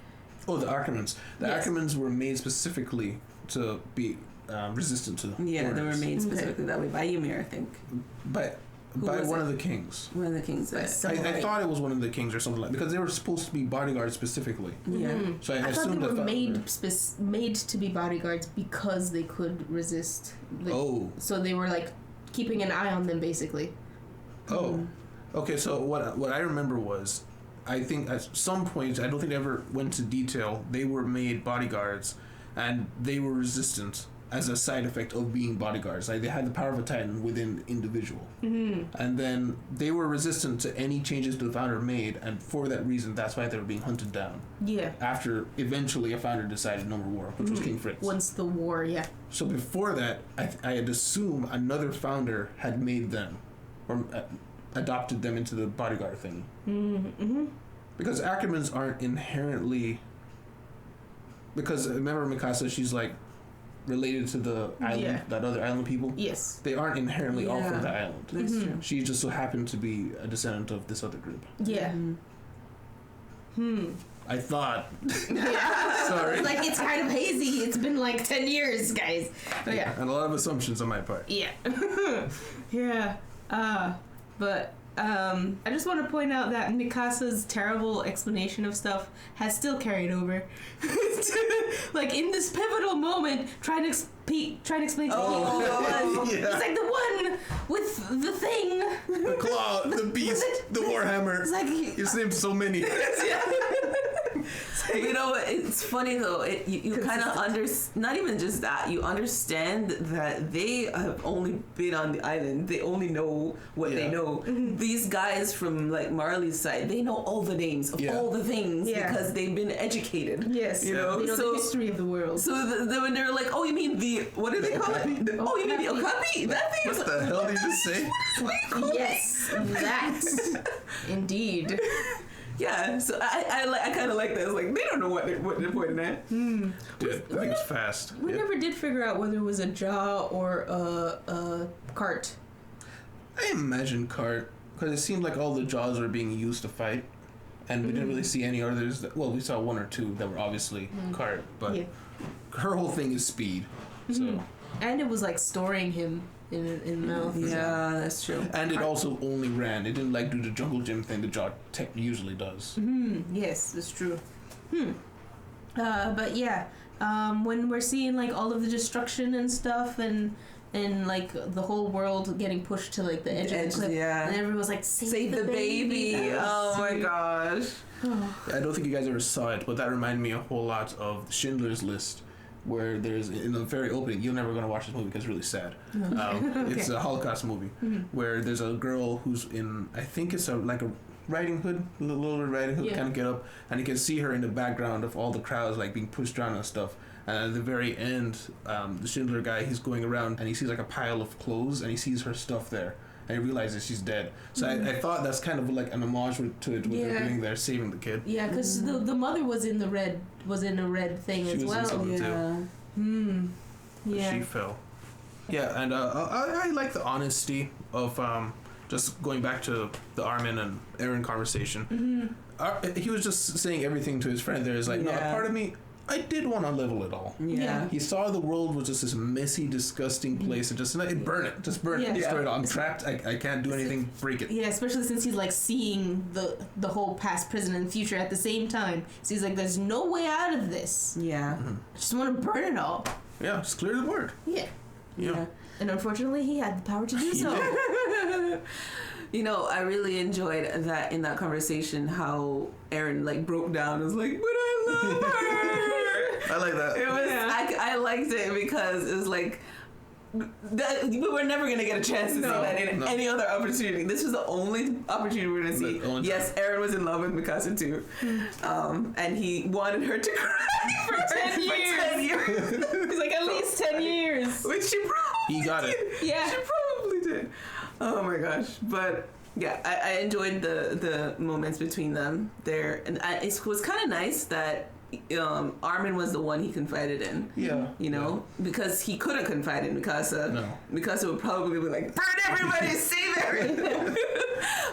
Oh, the Ackermans. The Yes. Ackermans were made specifically to be resistant to Yeah, they were orders. made specifically that way by Ymir, I think. by was one it? of the kings. One of the kings. I thought it was one of the kings or something like because they were supposed to be bodyguards specifically. Yeah. So I I thought assumed they were that made to be bodyguards because they could resist. Oh. So they were like keeping an eye on them basically. Oh. Okay, so what I remember was I think at some point I don't think they ever went to detail, they were made bodyguards and they were resistant as a side effect of being bodyguards. Like they had the power of a titan within the individual. And then they were resistant to any changes the founder made, and for that reason that's why they were being hunted down. Yeah. After eventually a founder decided no more war, which was King Fritz. Once the war, yeah. So before that, I had assumed another founder had made them, or adopted them into the bodyguard thing. Mm-hmm. Because Ackermans aren't inherently. Because remember Mikasa, she's like related to the island, that other island people. Yes. They aren't inherently all from the island. That's true. She just so happened to be a descendant of this other group. Yeah. I thought. Yeah. Sorry. Like, it's kind of hazy. It's been like 10 years, guys. But yeah. And a lot of assumptions on my part. Yeah. Yeah. But I just want to point out that Mikasa's terrible explanation of stuff has still carried over. Like, in this pivotal moment, trying to explain to people. Yeah. It's like the one with the thing. The claw, the beast, the warhammer. It's like His name's so many. You know, it's funny though. You kind of not even just that. You understand that they have only been on the island. They only know what they know. These guys from like Marley's side, they know all the names of all the things because they've been educated. yes, You know, they know so- the history of the world. So when they're like, "Oh, you mean the what do they call it? Oh, you mean the okapi? That thing is What the hell did you just say? Yes, that indeed. Yeah, so I kind of like that. It's like they don't know what they're pointing at. Dude, that thing's fast. We never did figure out whether it was a jaw or a cart. I imagine cart, because it seemed like all the jaws were being used to fight, and we didn't really see any others. Well, we saw one or two that were obviously cart, but her whole thing is speed. So, And it was like storing him in mouth. Yeah, that's true. and it also only ran. It didn't like do the jungle gym thing the jaw tech usually does. Yes, that's true. But yeah, when we're seeing like all of the destruction and stuff, and like the whole world getting pushed to like the edge of the cliff, and everyone's like, "Save the baby!" Oh my gosh. I don't think you guys ever saw it, but that reminded me a whole lot of Schindler's List, where there's in the very opening. You're never gonna watch this movie because it's really sad. It's a Holocaust movie where there's a girl who's in, I think it's like a Riding Hood, little Riding Hood kind of get up, and you can see her in the background of all the crowds like being pushed around and stuff. And at the very end, the Schindler guy, he's going around and he sees like a pile of clothes and he sees her stuff there. And he realizes she's dead. So I thought that's kind of like an homage to it, what they're doing there, saving the kid. Yeah, because the mother was in the red thing She as was in well. something too. Yeah. She fell. Yeah, and I like the honesty of just going back to the Armin and Eren conversation. He was just saying everything to his friend there. Is like, no, a part of me, I did want to level it all. Yeah. He saw the world was just this messy, disgusting place, and just burn it, destroy it all. I'm trapped. I can't do anything. Break it. Yeah, especially since he's like seeing the whole past, present, and future at the same time. So he's like, "There's no way out of this. Yeah. I just want to burn it all." Yeah, just clear the board. Yeah. Yeah. And unfortunately, he had the power to do so. You know, I really enjoyed that in that conversation how Eren like broke down and was like, "But I love her." I like that. It was I liked it because it was like we were never gonna get a chance to see that in any other opportunity. This was the only opportunity we were gonna see. Yes, Eren was in love with Mikasa too, and he wanted her to cry for 10 years. He's like, at least 10 years. Which she probably He got did. it. Yeah. She probably did. Oh my gosh. But yeah, I enjoyed the moments between them there. And it was kind of nice that Armin was the one he confided in. Yeah. You know? Because he couldn't confide in Mikasa. No. Mikasa would probably be like, burn everybody, save everything.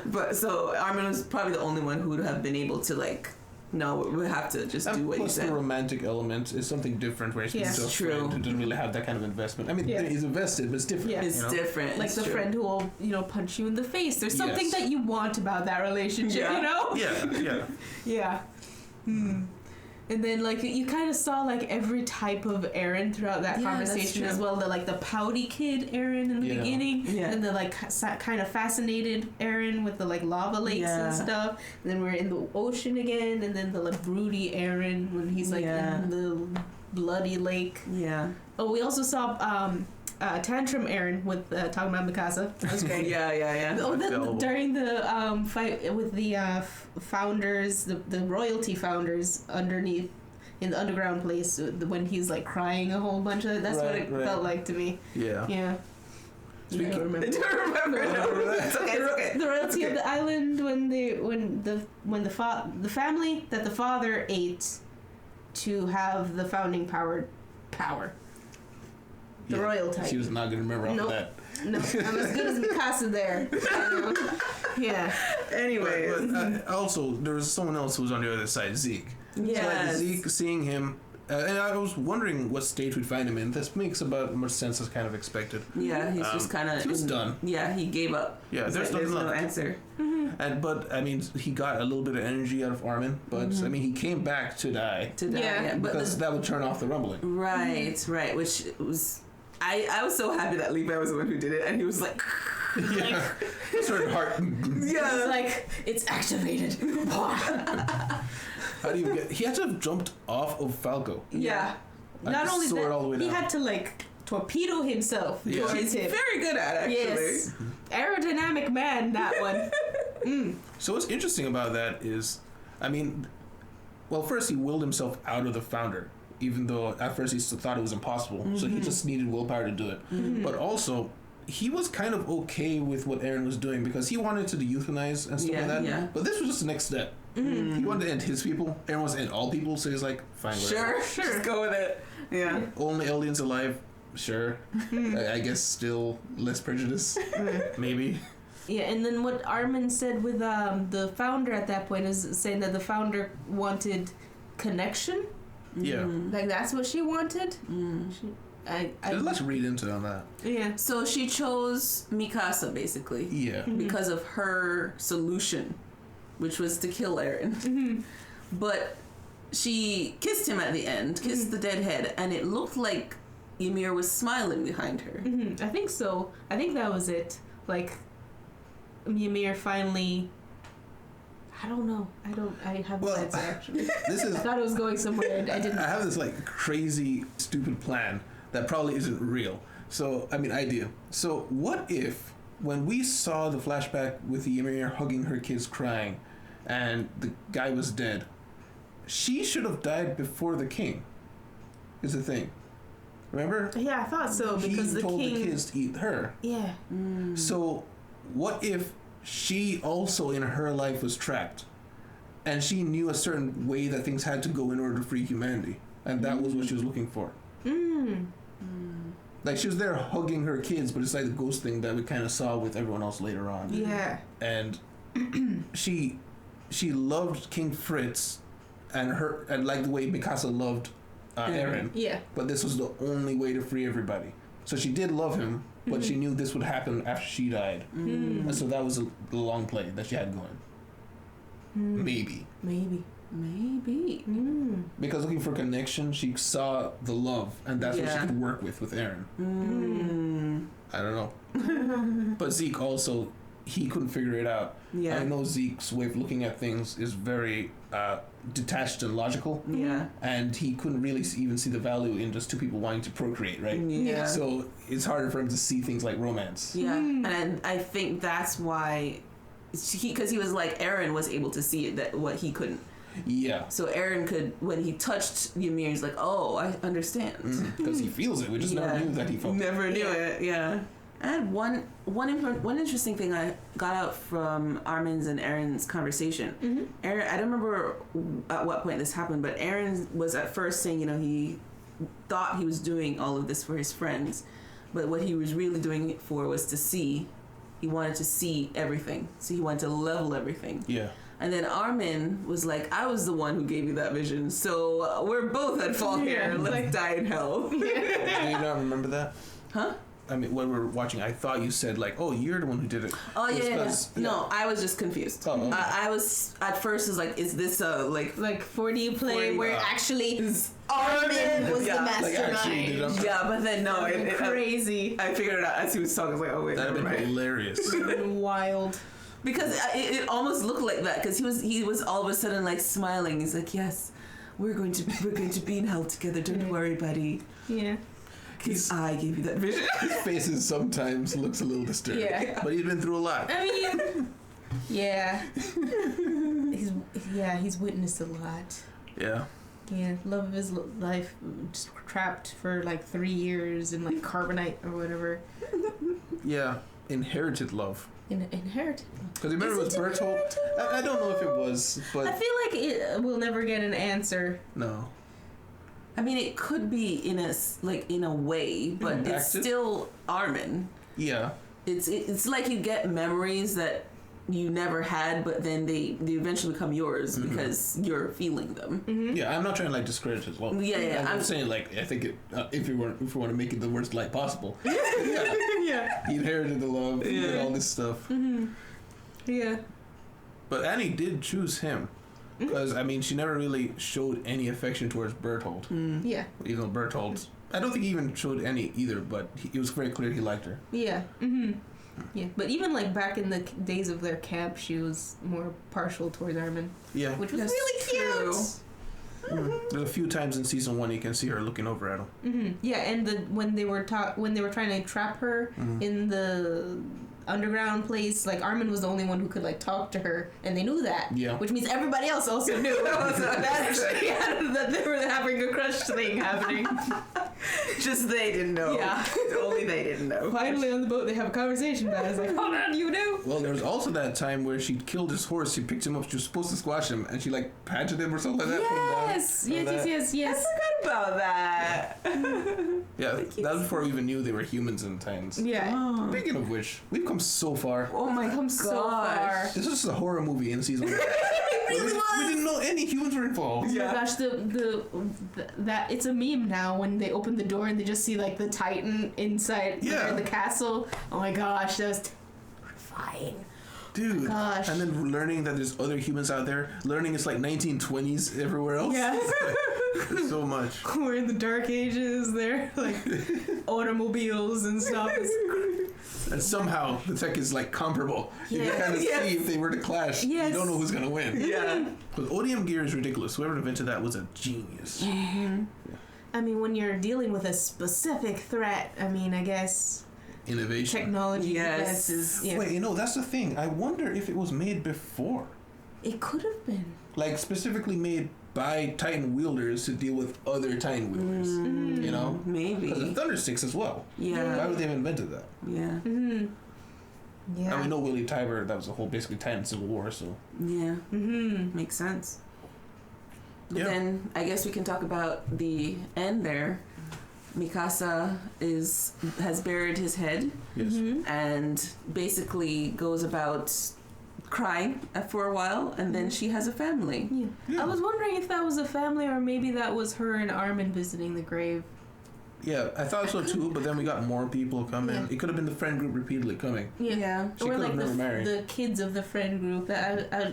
But so Armin was probably the only one who would have been able to like, no, we have to just do what you plus said. the romantic element is something different where he's just True. friend who doesn't really have that kind of investment. I mean, he's invested, but it's different. Yeah. It's you know? different. Like it's the true. friend who will, punch you in the face. There's something Yes. that you want about that relationship, Yeah. you know? Yeah. Yeah. And then, like, you kind of saw, like, every type of Eren throughout that Yeah, that's conversation true. as well. The pouty kid Eren in the Yeah. beginning. Yeah. And the, like, kind of fascinated Eren with the, like, lava lakes and stuff. And then we're in the ocean again. And then the, like, broody Eren when he's, like, in the bloody lake. Yeah. Oh, we also saw Tantrum Eren with talking about Mikasa. That was great. Yeah. Oh, during the fight with the founders, the royalty founders underneath in the underground place, when he's like crying a whole bunch of that's what it felt like to me. Yeah. I don't remember. I don't remember. No. It's okay. It's okay. The royalty of the island when the family that the father ate to have the founding power. The royal type. She was not gonna remember after Nope. that. No, I'm as good as Mikasa there. Yeah. Anyway. But also, there was someone else who was on the other side, Zeke. Yes. So like Zeke, seeing him, and I was wondering what stage we'd find him in. This makes about much sense as kind of expected. Yeah, he's just kind of. He was done. Yeah, he gave up. Yeah, He's there's like, nothing no left. answer. But I mean, he got a little bit of energy out of Armin. But I mean, he came back to die To die. Yeah. Yeah, but because that would turn off the rumbling. right, right. Which was. I was so happy that Levi was the one who did it, and he was like. Yeah, sort of heart. It's like it's activated. How do you get? He had to have jumped off of Falco. Yeah. Like, Not only soared that, all the way he down. had to like torpedo himself Yeah. towards He's him. very good at it, actually. Yes. Aerodynamic man, that one. So what's interesting about that is, I mean, well, first he willed himself out of the founder, even though at first he thought it was impossible. So he just needed willpower to do it. But also, he was kind of okay with what Eren was doing because he wanted to euthanize and stuff Yeah, like that. yeah. But this was just the next step. He wanted to end his people. Eren wants to end all people, so he's like, fine, whatever. Sure, just go with it. Yeah. Only aliens alive, sure. I guess still less prejudice, maybe. Yeah, and then what Armin said with the founder at that point is saying that the founder wanted connection. Yeah. Like that's what she wanted. Let's read into on that. Yeah. So she chose Mikasa, basically. Yeah. Because of her solution, which was to kill Eren. But she kissed him at the end, kissed the dead head, and it looked like Ymir was smiling behind her. I think so. I think that was it. Like Ymir finally. I don't know. I have no answer actually. This is. I thought it was going somewhere. And I didn't. I have this like crazy, stupid plan that probably isn't real. So, I mean, idea. So, what if when we saw the flashback with Ymir hugging her kids crying and the guy was dead, she should have died before the king, is the thing. Remember? Yeah, I thought so because he the told king. the kids to eat her. Yeah. So, what if she also in her life was trapped and she knew a certain way that things had to go in order to free humanity, and that was what she was looking for? Like she was there hugging her kids, but it's like the ghost thing that we kind of saw with everyone else later on. Yeah. And she loved King Fritz and like the way Mikasa loved Eren, Yeah. but this was the only way to free everybody. So she did love him, but she knew this would happen after she died. And so that was the long play that she had going. Maybe. Maybe. Because looking for connection, she saw the love, and that's what she Yeah. could work with Eren. I don't know. But Zeke also, he couldn't figure it out. Yeah. I know Zeke's way of looking at things is very detached and logical. Yeah. And he couldn't really even see the value in just two people wanting to procreate, right? Yeah. So it's harder for him to see things like romance. Yeah. And I think that's why, because he was like, Eren was able to see it, that what he couldn't. Yeah. So Eren could, when he touched Ymir, he's like, oh, I understand. Because he feels it. We just never knew that he felt it. Never knew it. Yeah. And one interesting thing I got out from Armin's and Eren's conversation. Eren, I don't remember at what point this happened, but Eren was at first saying, he thought he was doing all of this for his friends, but what he was really doing it for was to see. He wanted to see everything, so he wanted to level everything. Yeah. And then Armin was like, I was the one who gave you that vision, so we're both at fault here. Let's die in hell. Do you not remember that? Huh? I mean, when we were watching, I thought you said like, "Oh, you're the one who did it." Oh It was yeah. 'cause- No, I was just confused. Oh, okay. I was at first was like, is this a like? Like 4D play 4D, where actually Armin was Yeah, the like actually did mastermind. it. Yeah, but then no, Crazy. I figured it out as he was talking. I was like, oh wait, That'd never have been mind. hilarious. Wild. Because it almost looked like that. Because he was all of a sudden like smiling. He's like, yes, we're going to be in hell together. Don't worry, buddy. Yeah. Because I gave you that vision. His faces sometimes looks a little disturbed. Yeah. But he's been through a lot. I mean, yeah. He's witnessed a lot. Yeah. Yeah, love of his life, just trapped for like 3 years in like carbonite or whatever. Yeah, inherited love. Inherited. Because remember it was Is it Bertolt. inherited I don't know if it was, but I feel like we'll never get an answer. no. I mean, it could be in a way, but it's Impacted? still Armin. Yeah. It's like you get memories that you never had, but then they eventually become yours because you're feeling them. Yeah, I'm not trying to like discredit his love. Yeah. I'm saying like I think if we want to make it the worst light possible, yeah, Yeah. he inherited the love, he did all this stuff. Yeah. But Annie did choose him because I mean she never really showed any affection towards Bertolt. Yeah. Even though Bertolt, I don't think he even showed any either, but it was very clear he liked her. Yeah. Yeah. But even like back in the days of their camp, she was more partial towards Armin, Yeah. which was That's really cute. true. There's a few times in season 1 you can see her looking over at him. Yeah, and when they were trying to trap her in the underground place, like Armin was the only one who could like talk to her, and they knew that. Yeah. Which means everybody else also knew that they were having a crush thing happening. Just they didn't know. Yeah. Only they didn't know. Finally on the boat, they have a conversation about it. It's like, hold on, you knew. Well, there was also that time where she killed his horse. She picked him up. She was supposed to squash him, and she like patted him or something like that. Yes, yes. I forgot about that. Yeah, that was before we even knew they were humans and Titans. Yeah. Speaking of which, we've come so far. Oh my Come gosh. so far. This is a horror movie in season 1. really was. We didn't know any humans were involved. Oh my gosh, that it's a meme now when they open the door and they just see like the Titan inside the castle. Oh my gosh, that was terrifying. Dude. Gosh. And then learning that there's other humans out there. Learning it's like 1920s everywhere else. Yeah. So much. We're in the dark ages. They're like automobiles and stuff. And somehow the tech is like comparable. You Yeah. can kind of Yes. see if they were to clash. Yes. You don't know who's going to win. Yeah. Because odium gear is ridiculous. Whoever invented that was a genius. I mean, when you're dealing with a specific threat, I mean, I guess Innovation. technology Yes. is. Yeah. Wait, that's the thing. I wonder if it was made before. It could have been. Like specifically made by Titan wielders to deal with other Titan wielders. You know? Maybe. Because the Thunder Sticks as well. Yeah. Why would they have invented that? Yeah. Yeah. And we know Willie Tyber, that was a whole basically Titan Civil War, so. Yeah. Makes sense. But Yeah. then I guess we can talk about the end there. Mikasa has buried his head Yes. and basically goes about crying for a while, and then she has a family. I was wondering if that was a family or maybe that was her and Armin visiting the grave. Yeah, I thought so too, but then we got more people coming. Yeah. It could have been the friend group repeatedly coming. Yeah. She Or could like have never married. the kids of the friend group,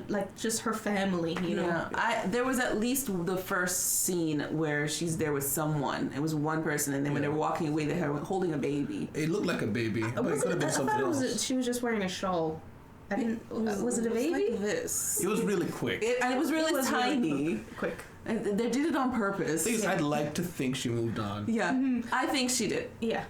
like just her family, you know. Yeah, there was at least the first scene where she's there with someone. It was one person, and then when they were walking away, they were holding a baby. It looked like a baby, but it could have been I something thought else. she was just wearing a shawl. I didn't. Was it a baby? Like this. It was really quick. It was really was really tiny. Quick. And they did it on purpose. Thing is, I'd like to think she moved on, Yeah, I think she did. Yeah.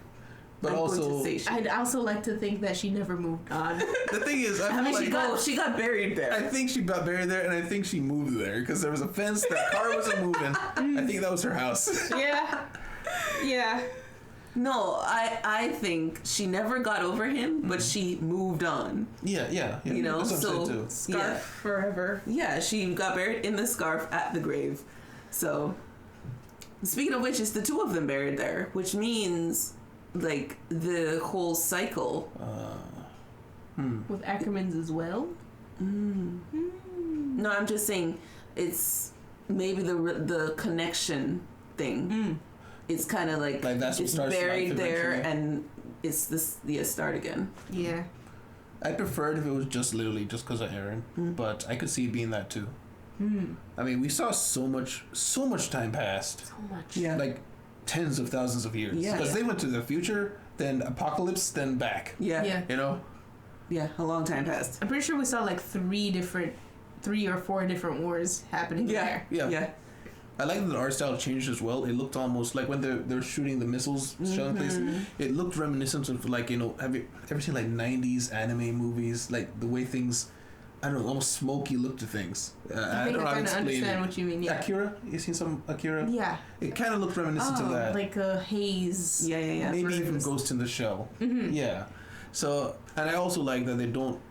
but I'm going also to say she I'd did. also like to think that she never moved on. the thing is, I I mean, feel she got buried there. I think she got buried there, and I think she moved there because there was a fence. That car wasn't moving. I think that was her house. Yeah. Yeah. No, I think she never got over him, but she moved on. Yeah. You know, that's what so I'm saying too. Scarf forever. Yeah, she got buried in the scarf at the grave. So, speaking of which, it's the two of them buried there, which means like the whole cycle. With Ackermans as well. No, I'm just saying it's maybe the connection thing. It's kind of like that's what it's starts buried life there, eventually. and it's start again. Yeah. I preferred if it was just literally just because of Aaron, but I could see it being that too. I mean, we saw so much time passed, So much. Yeah, like tens of thousands of years. Yeah. Because they went to the future, then apocalypse, then back. yeah, Yeah. You know? yeah. A long time passed. I'm pretty sure we saw like 3 or 4 different wars happening there. Yeah. I like that the art style changed as well. It looked almost like when they're shooting the missiles, shelling places. It looked reminiscent of like, you know, have you ever seen like 90s anime movies? Like the way things, I don't know, almost smoky look to things. I think don't know I how to kind of explain understand it. what you mean. Yeah. Akira? You seen some Akira? Yeah. It kind of looked reminiscent of that. Like a haze. Yeah. Maybe even versions. Ghost in the Shell. Yeah. So, and I also like that they don't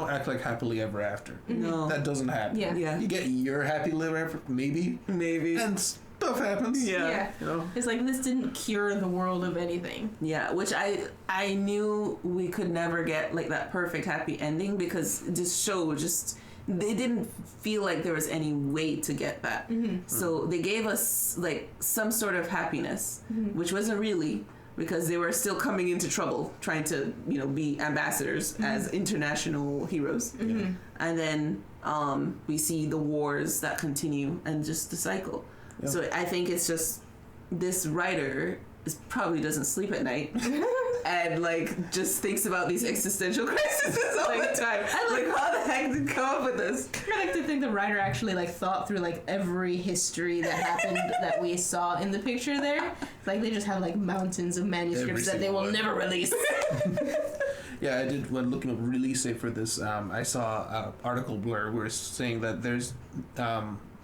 act like happily ever after. No. That doesn't happen. Yeah. Yeah. You get your happily ever after, maybe, Maybe. and stuff happens. Yeah. You know. It's like this didn't cure the world of anything. Yeah, which I knew we could never get like that perfect happy ending because this show just they didn't feel like there was any way to get that. So they gave us like some sort of happiness, which wasn't really because they were still coming into trouble trying to, you know, be ambassadors as international heroes. And then we see the wars that continue and just the cycle. Yeah. So I think it's just this writer probably doesn't sleep at night and like just thinks about these existential crises all the time. Like how the heck did you come up with this? I like to think the writer actually like thought through like every history that happened that we saw in the picture there. Like they just have like mountains of manuscripts that they will never release. Yeah, I did when looking up release date for this. I saw an article where we're saying that there's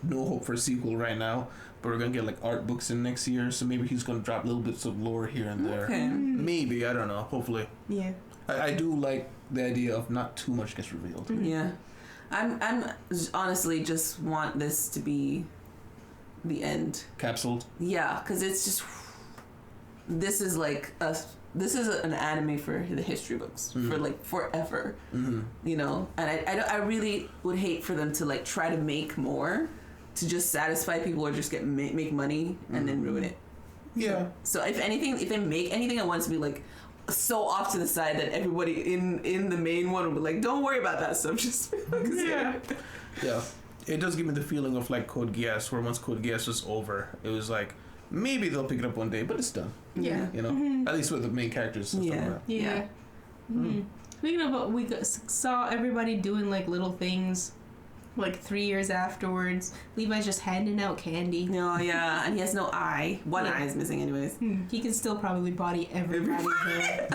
no hope for a sequel right now, but we're gonna get like art books in next year, so maybe he's gonna drop little bits of lore here and there. Okay. Maybe, I don't know. Hopefully, Yeah. I do like the idea of not too much gets revealed. Yeah. I'm honestly just want this to be the end. Capsuled. Yeah, because it's just this is like an anime for the history books for like forever, you know. And I really would hate for them to like try to make more to just satisfy people or just make money and then ruin it. Yeah. So if they make anything, I want it to be like so off to the side that everybody in the main one will be like, don't worry about that stuff, just focus Yeah. It does give me the feeling of like Code Geass, where once Code Geass was over, it was like maybe they'll pick it up one day, but it's done. Yeah. You know, at least with the main characters. And stuff like that. Yeah. Speaking of, we saw everybody doing like little things, like 3 years afterwards. Levi's just handing out candy. No, yeah, and he has no eye. One eye is missing, anyways. He can still probably body everybody there.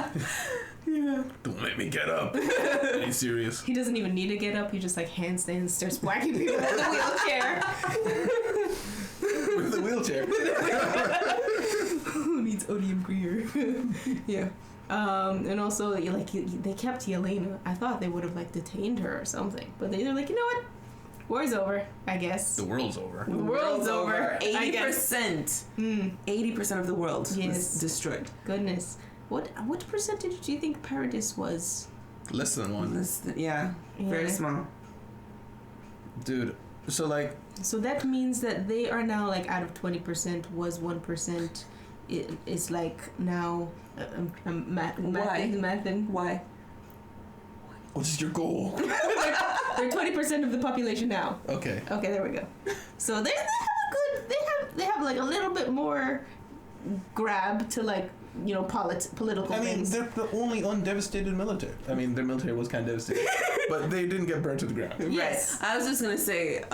Yeah. Don't make me get up. Are you serious? He doesn't even need to get up. He just like handstands and starts whacking people with a wheelchair. With the wheelchair. Who needs odium Greer? Yeah. And also, like, they kept Yelena. I thought they would have, like, detained her or something. But they're like, you know what? War's over, I guess. The world's over. The world's over. 80%. 80% of the world was Yes. destroyed. Goodness. What percentage do you think Paradis was? Less than one. Yeah, very Yeah. small. Dude, so like... So that means that they are now, like, out of 20% was 1%. It's like now... mathing. Why? What is your goal? They're 20% of the population now. Okay. Okay, there we go. So they have a good. They have like a little bit more grab to like, you know, political I mean, things. they're the only undevastated military. I mean, their military was kind of devastated, but they didn't get burned to the ground. Yes. Right. I was just gonna say,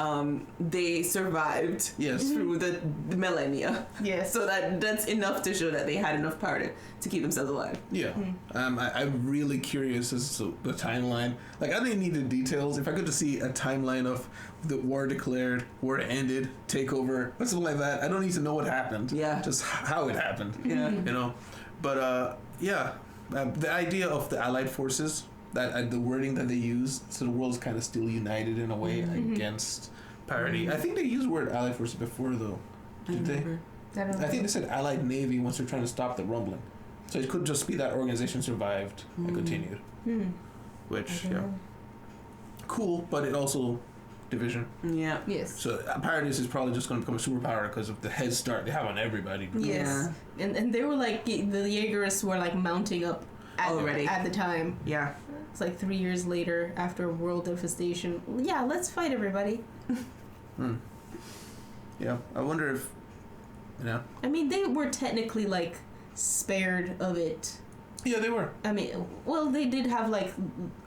they survived Yes. through the millennia. Yes. So that's enough to show that they had enough power to keep themselves alive. Yeah. I'm really curious as to the timeline. Like, I didn't need the details. If I could just see a timeline of the war declared, war ended, takeover, or something like that. I don't need to know what happened. Yeah. Just how it happened. Yeah. You know? But, the idea of the Allied forces, that the wording that they use, so the world's kind of still united in a way against parity. I think they used the word Allied forces before, though. Did they? I don't know. I think they said Allied Navy once they're trying to stop the rumbling. So it could just be that organization survived and continued. Which, yeah. Cool, but it also division. Yeah. Yes. So Paradis is probably just going to become a superpower because of the head start they have on everybody. Yes. And they were like, the Jaegerists were like mounting up Already. at the time. Yeah. It's like 3 years later after world devastation. Yeah, let's fight everybody. Yeah, I wonder if, you know. I mean, they were technically like spared of it. Yeah, they were. I mean, well, they did have like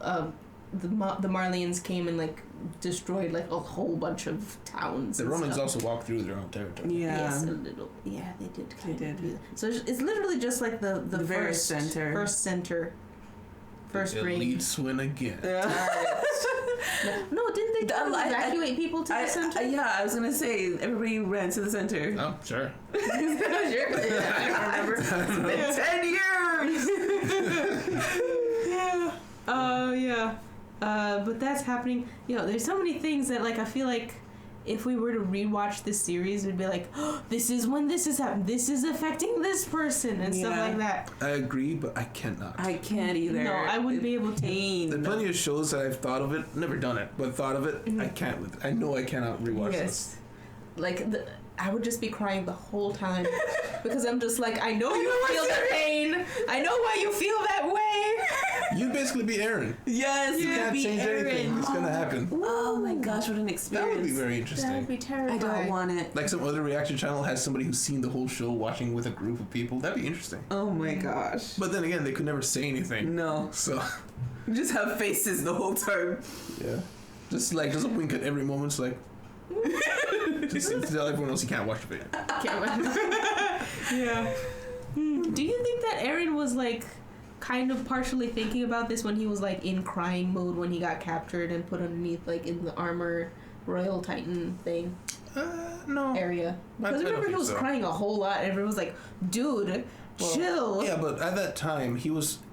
the Marleyans came and like destroyed like a whole bunch of towns. The and Romans stuff. also walked through their own territory. Yeah. Yes, a little. Yeah, they did. They did. Do that. So it's literally just like the very first center. First The ring. elites win again. No, didn't they evacuate people to the I center? I was gonna say everybody ran to the center. Oh, sure. Sure. I don't remember. It's been 10 years. but that's happening. There's so many things that like I feel like if we were to rewatch this series, we'd be like, oh, this is when this is happening. This is affecting this person and stuff like that. I agree, but I cannot. I can't either. No, I wouldn't be able to. There are plenty of shows that I've thought of it, never done it, but thought of it. I can't. I know I cannot rewatch this. Like I would just be crying the whole time because I'm just like, I know you feel the pain. I know why you feel that way. You'd basically be Aaron. Yes, You can't change anything. It's gonna happen. Oh my gosh, what an experience. That would be very interesting. That would be terrifying. I don't want it. Like some other reaction channel has somebody who's seen the whole show watching with a group of people. That'd be interesting. Oh my gosh. But then again, they could never say anything. No. So Just have faces the whole time. yeah, just a wink at every moment. It's like just to tell everyone else you can't watch the video. Yeah. Do you think that Aaron was like kind of partially thinking about this when he was like in crying mode when he got captured and put underneath like in the armor Royal Titan thing No. area? I Because don't remember he think was so. crying a whole lot and everyone was like, dude, chill. Yeah, but at that time,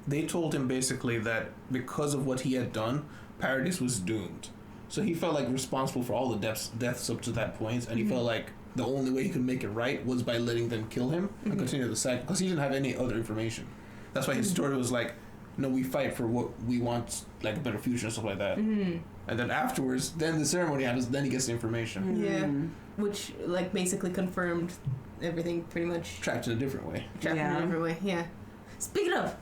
they told him basically that because of what he had done, Paradise was doomed. So he felt like responsible for all the deaths up to that point, and he felt like the only way he could make it right was by letting them kill him and continue the cycle, because he didn't have any other information. That's why his story was like, no, we fight for what we want, like a better future and stuff like that. And then afterwards, then the ceremony happens, then he gets the information. Yeah. Which like basically confirmed everything pretty much. Trapped in a different way. Trapped in a different way, yeah. Speaking of,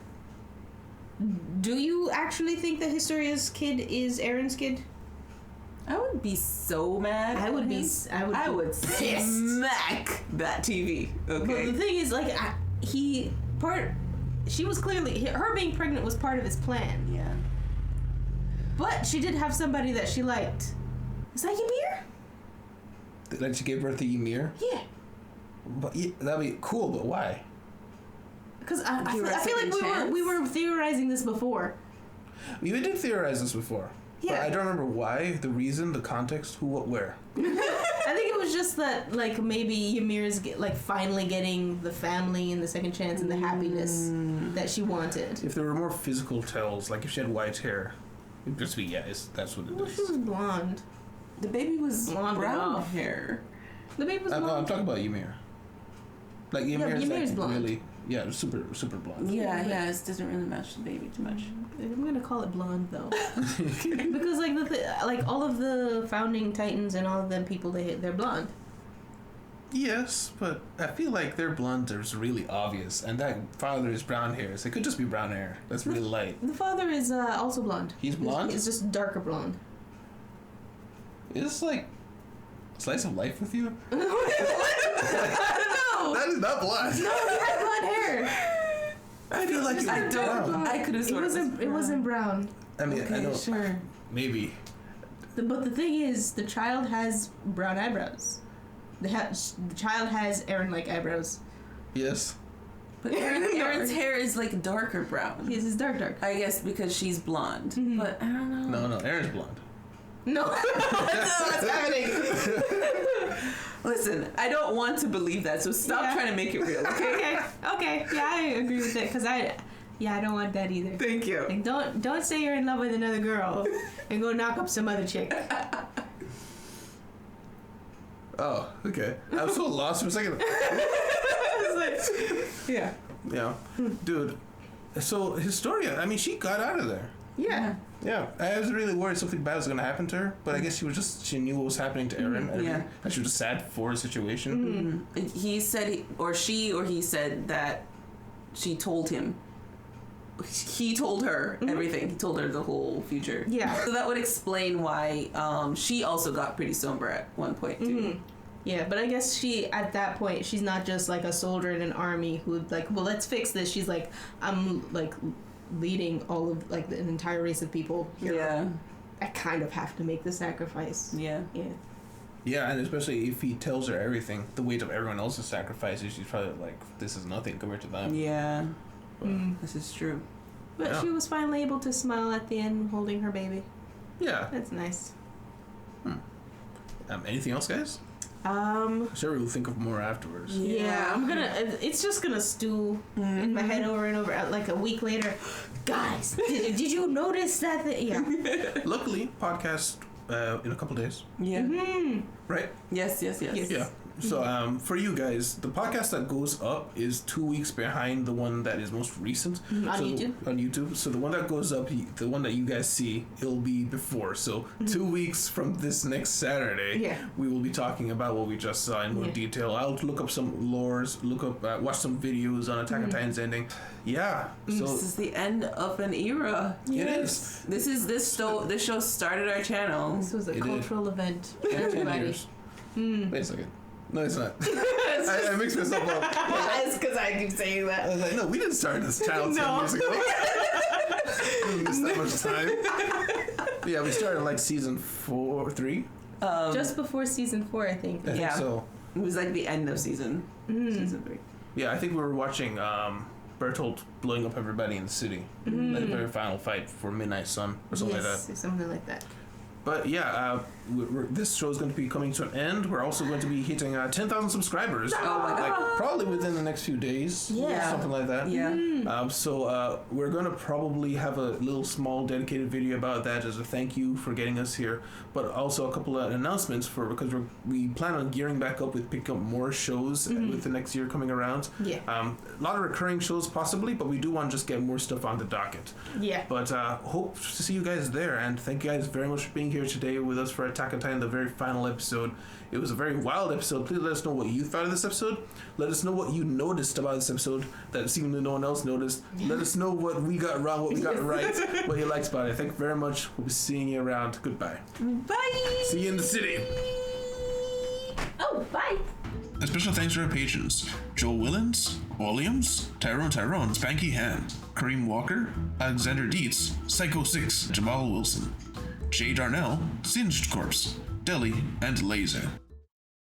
do you actually think that Historia's kid is Aaron's kid? I would be so mad. I would be pissed. pissed. Smack that TV. But Okay. the thing is, like, she was clearly, her being pregnant was part of his plan. Yeah. But she did have somebody that she liked. Is that Ymir? Then she gave birth to Ymir. Yeah. But yeah, that'd be cool, but why? Because I Give her a feel like second we were theorizing this before. We did theorize this before. Yeah. But I don't remember why, the reason, the context, who, what, where. I think it was just that, like, maybe Ymir's finally getting the family and the second chance and the happiness that she wanted. If there were more physical tells, like if she had white hair, it'd just be, that's what it Well, is. she was blonde. The baby was Blonde brown enough. hair. The baby was I'm blonde. talking about Ymir. Like Ymir's Ymir's like blonde. really, super blonde. Yeah, it doesn't really match the baby too much. I'm gonna call it blonde though, because like all of the founding Titans and all of them people they're blonde. Yes, but I feel like their blonde is really obvious, and that father is brown hair, so it could just be brown hair. That's really light. The father is also blonde. He's blonde? It's just darker blonde. Is this like slice of life with you? I don't know. That is not blonde. No, he had blonde hair. I feel like I don't. I could have sworn It wasn't brown. I mean, I know. Sure. Maybe. But the thing is, the child has brown eyebrows. The child has Aaron-like eyebrows. Yes. But Aaron's hair is like darker brown. His is dark. I guess because she's blonde. But I don't know. No, Aaron's blonde. No. What's happening? Listen, I don't want to believe that, so stop trying to make it real, okay? Okay. Yeah, I agree with that because I don't want that either. Thank you. Like, don't say you're in love with another girl and go knock up some other chick. Oh, okay. I was so lost for a second. Yeah. Yeah. Dude. So, Historia, I mean, she got out of there. Yeah. Yeah. I was really worried something bad was going to happen to her, but I guess she knew what was happening to Aaron. And Yeah. and she was sad for her situation. He said, he said that she told him. He told her everything. He told her the whole future. Yeah. So that would explain why she also got pretty somber at one point, too. Yeah, but I guess at that point, she's not just like a soldier in an army who like, well, let's fix this. She's like, I'm like leading all of like an entire race of people here. Yeah. I kind of have to make the sacrifice. Yeah. Yeah. Yeah, and especially if he tells her everything, the weight of everyone else's sacrifices, she's probably like, this is nothing compared to them. Yeah. This is true. But Yeah. she was finally able to smile at the end holding her baby. Yeah. That's nice. Anything else, guys? Sure, we'll think of more afterwards. Yeah, I'm gonna. It's just gonna stew in my head over and over. Like a week later, guys, did you notice that? Yeah. Luckily, podcast in a couple days. Yeah. Right? Yes. Yeah. So for you guys, the podcast that goes up is 2 weeks behind the one that is most recent On So YouTube? On YouTube. So the one that goes up, the one that you guys see, it'll be before. So 2 weeks from this next Saturday, we will be talking about what we just saw in more detail. I'll look up some lores, watch some videos on Attack on Titan's ending. Yeah. So This is the end of an era. it is. This show started our channel. This was a cultural event for 10 everybody. years. Wait a second. No, it's not. I mixed myself up. It's because I keep saying I that. was like, no, we didn't start this channel 10 years ago. We didn't miss that much time. Yeah, we started like season 3. Just before season 4, I think. I think so. It was like the end of season 3. Yeah, I think we were watching Bertolt blowing up everybody in the city. Like the very final fight for Midnight Sun or something like that. Something like that. But yeah, this show is going to be coming to an end. We're also going to be hitting 10,000 subscribers. Oh my god. Like probably within the next few days. Yeah. Something like that. Yeah. So we're going to probably have a little small dedicated video about that as a thank you for getting us here. But also a couple of announcements because we plan on gearing back up with picking up more shows with the next year coming around. Yeah. A lot of recurring shows possibly, but we do want to just get more stuff on the docket. Yeah. But hope to see you guys there, and thank you guys very much for being here today with us for Attack on Titan, the very final episode. It was a very wild episode. Please let us know what you thought of this episode. Let us know what you noticed about this episode that seemingly no one else noticed. Let us know what we got wrong, what we got right, what you liked about it. Thank you very much. We'll be seeing you around. Goodbye. Bye. See you in the city. Oh, bye. A special thanks to our patrons: Joel Willens, Williams, Tyrone, Spanky Han, Kareem Walker, Alexander Dietz, Psycho 6, Jamal Wilson, Jay Darnell, Singed Corpse, Deli, and Laser.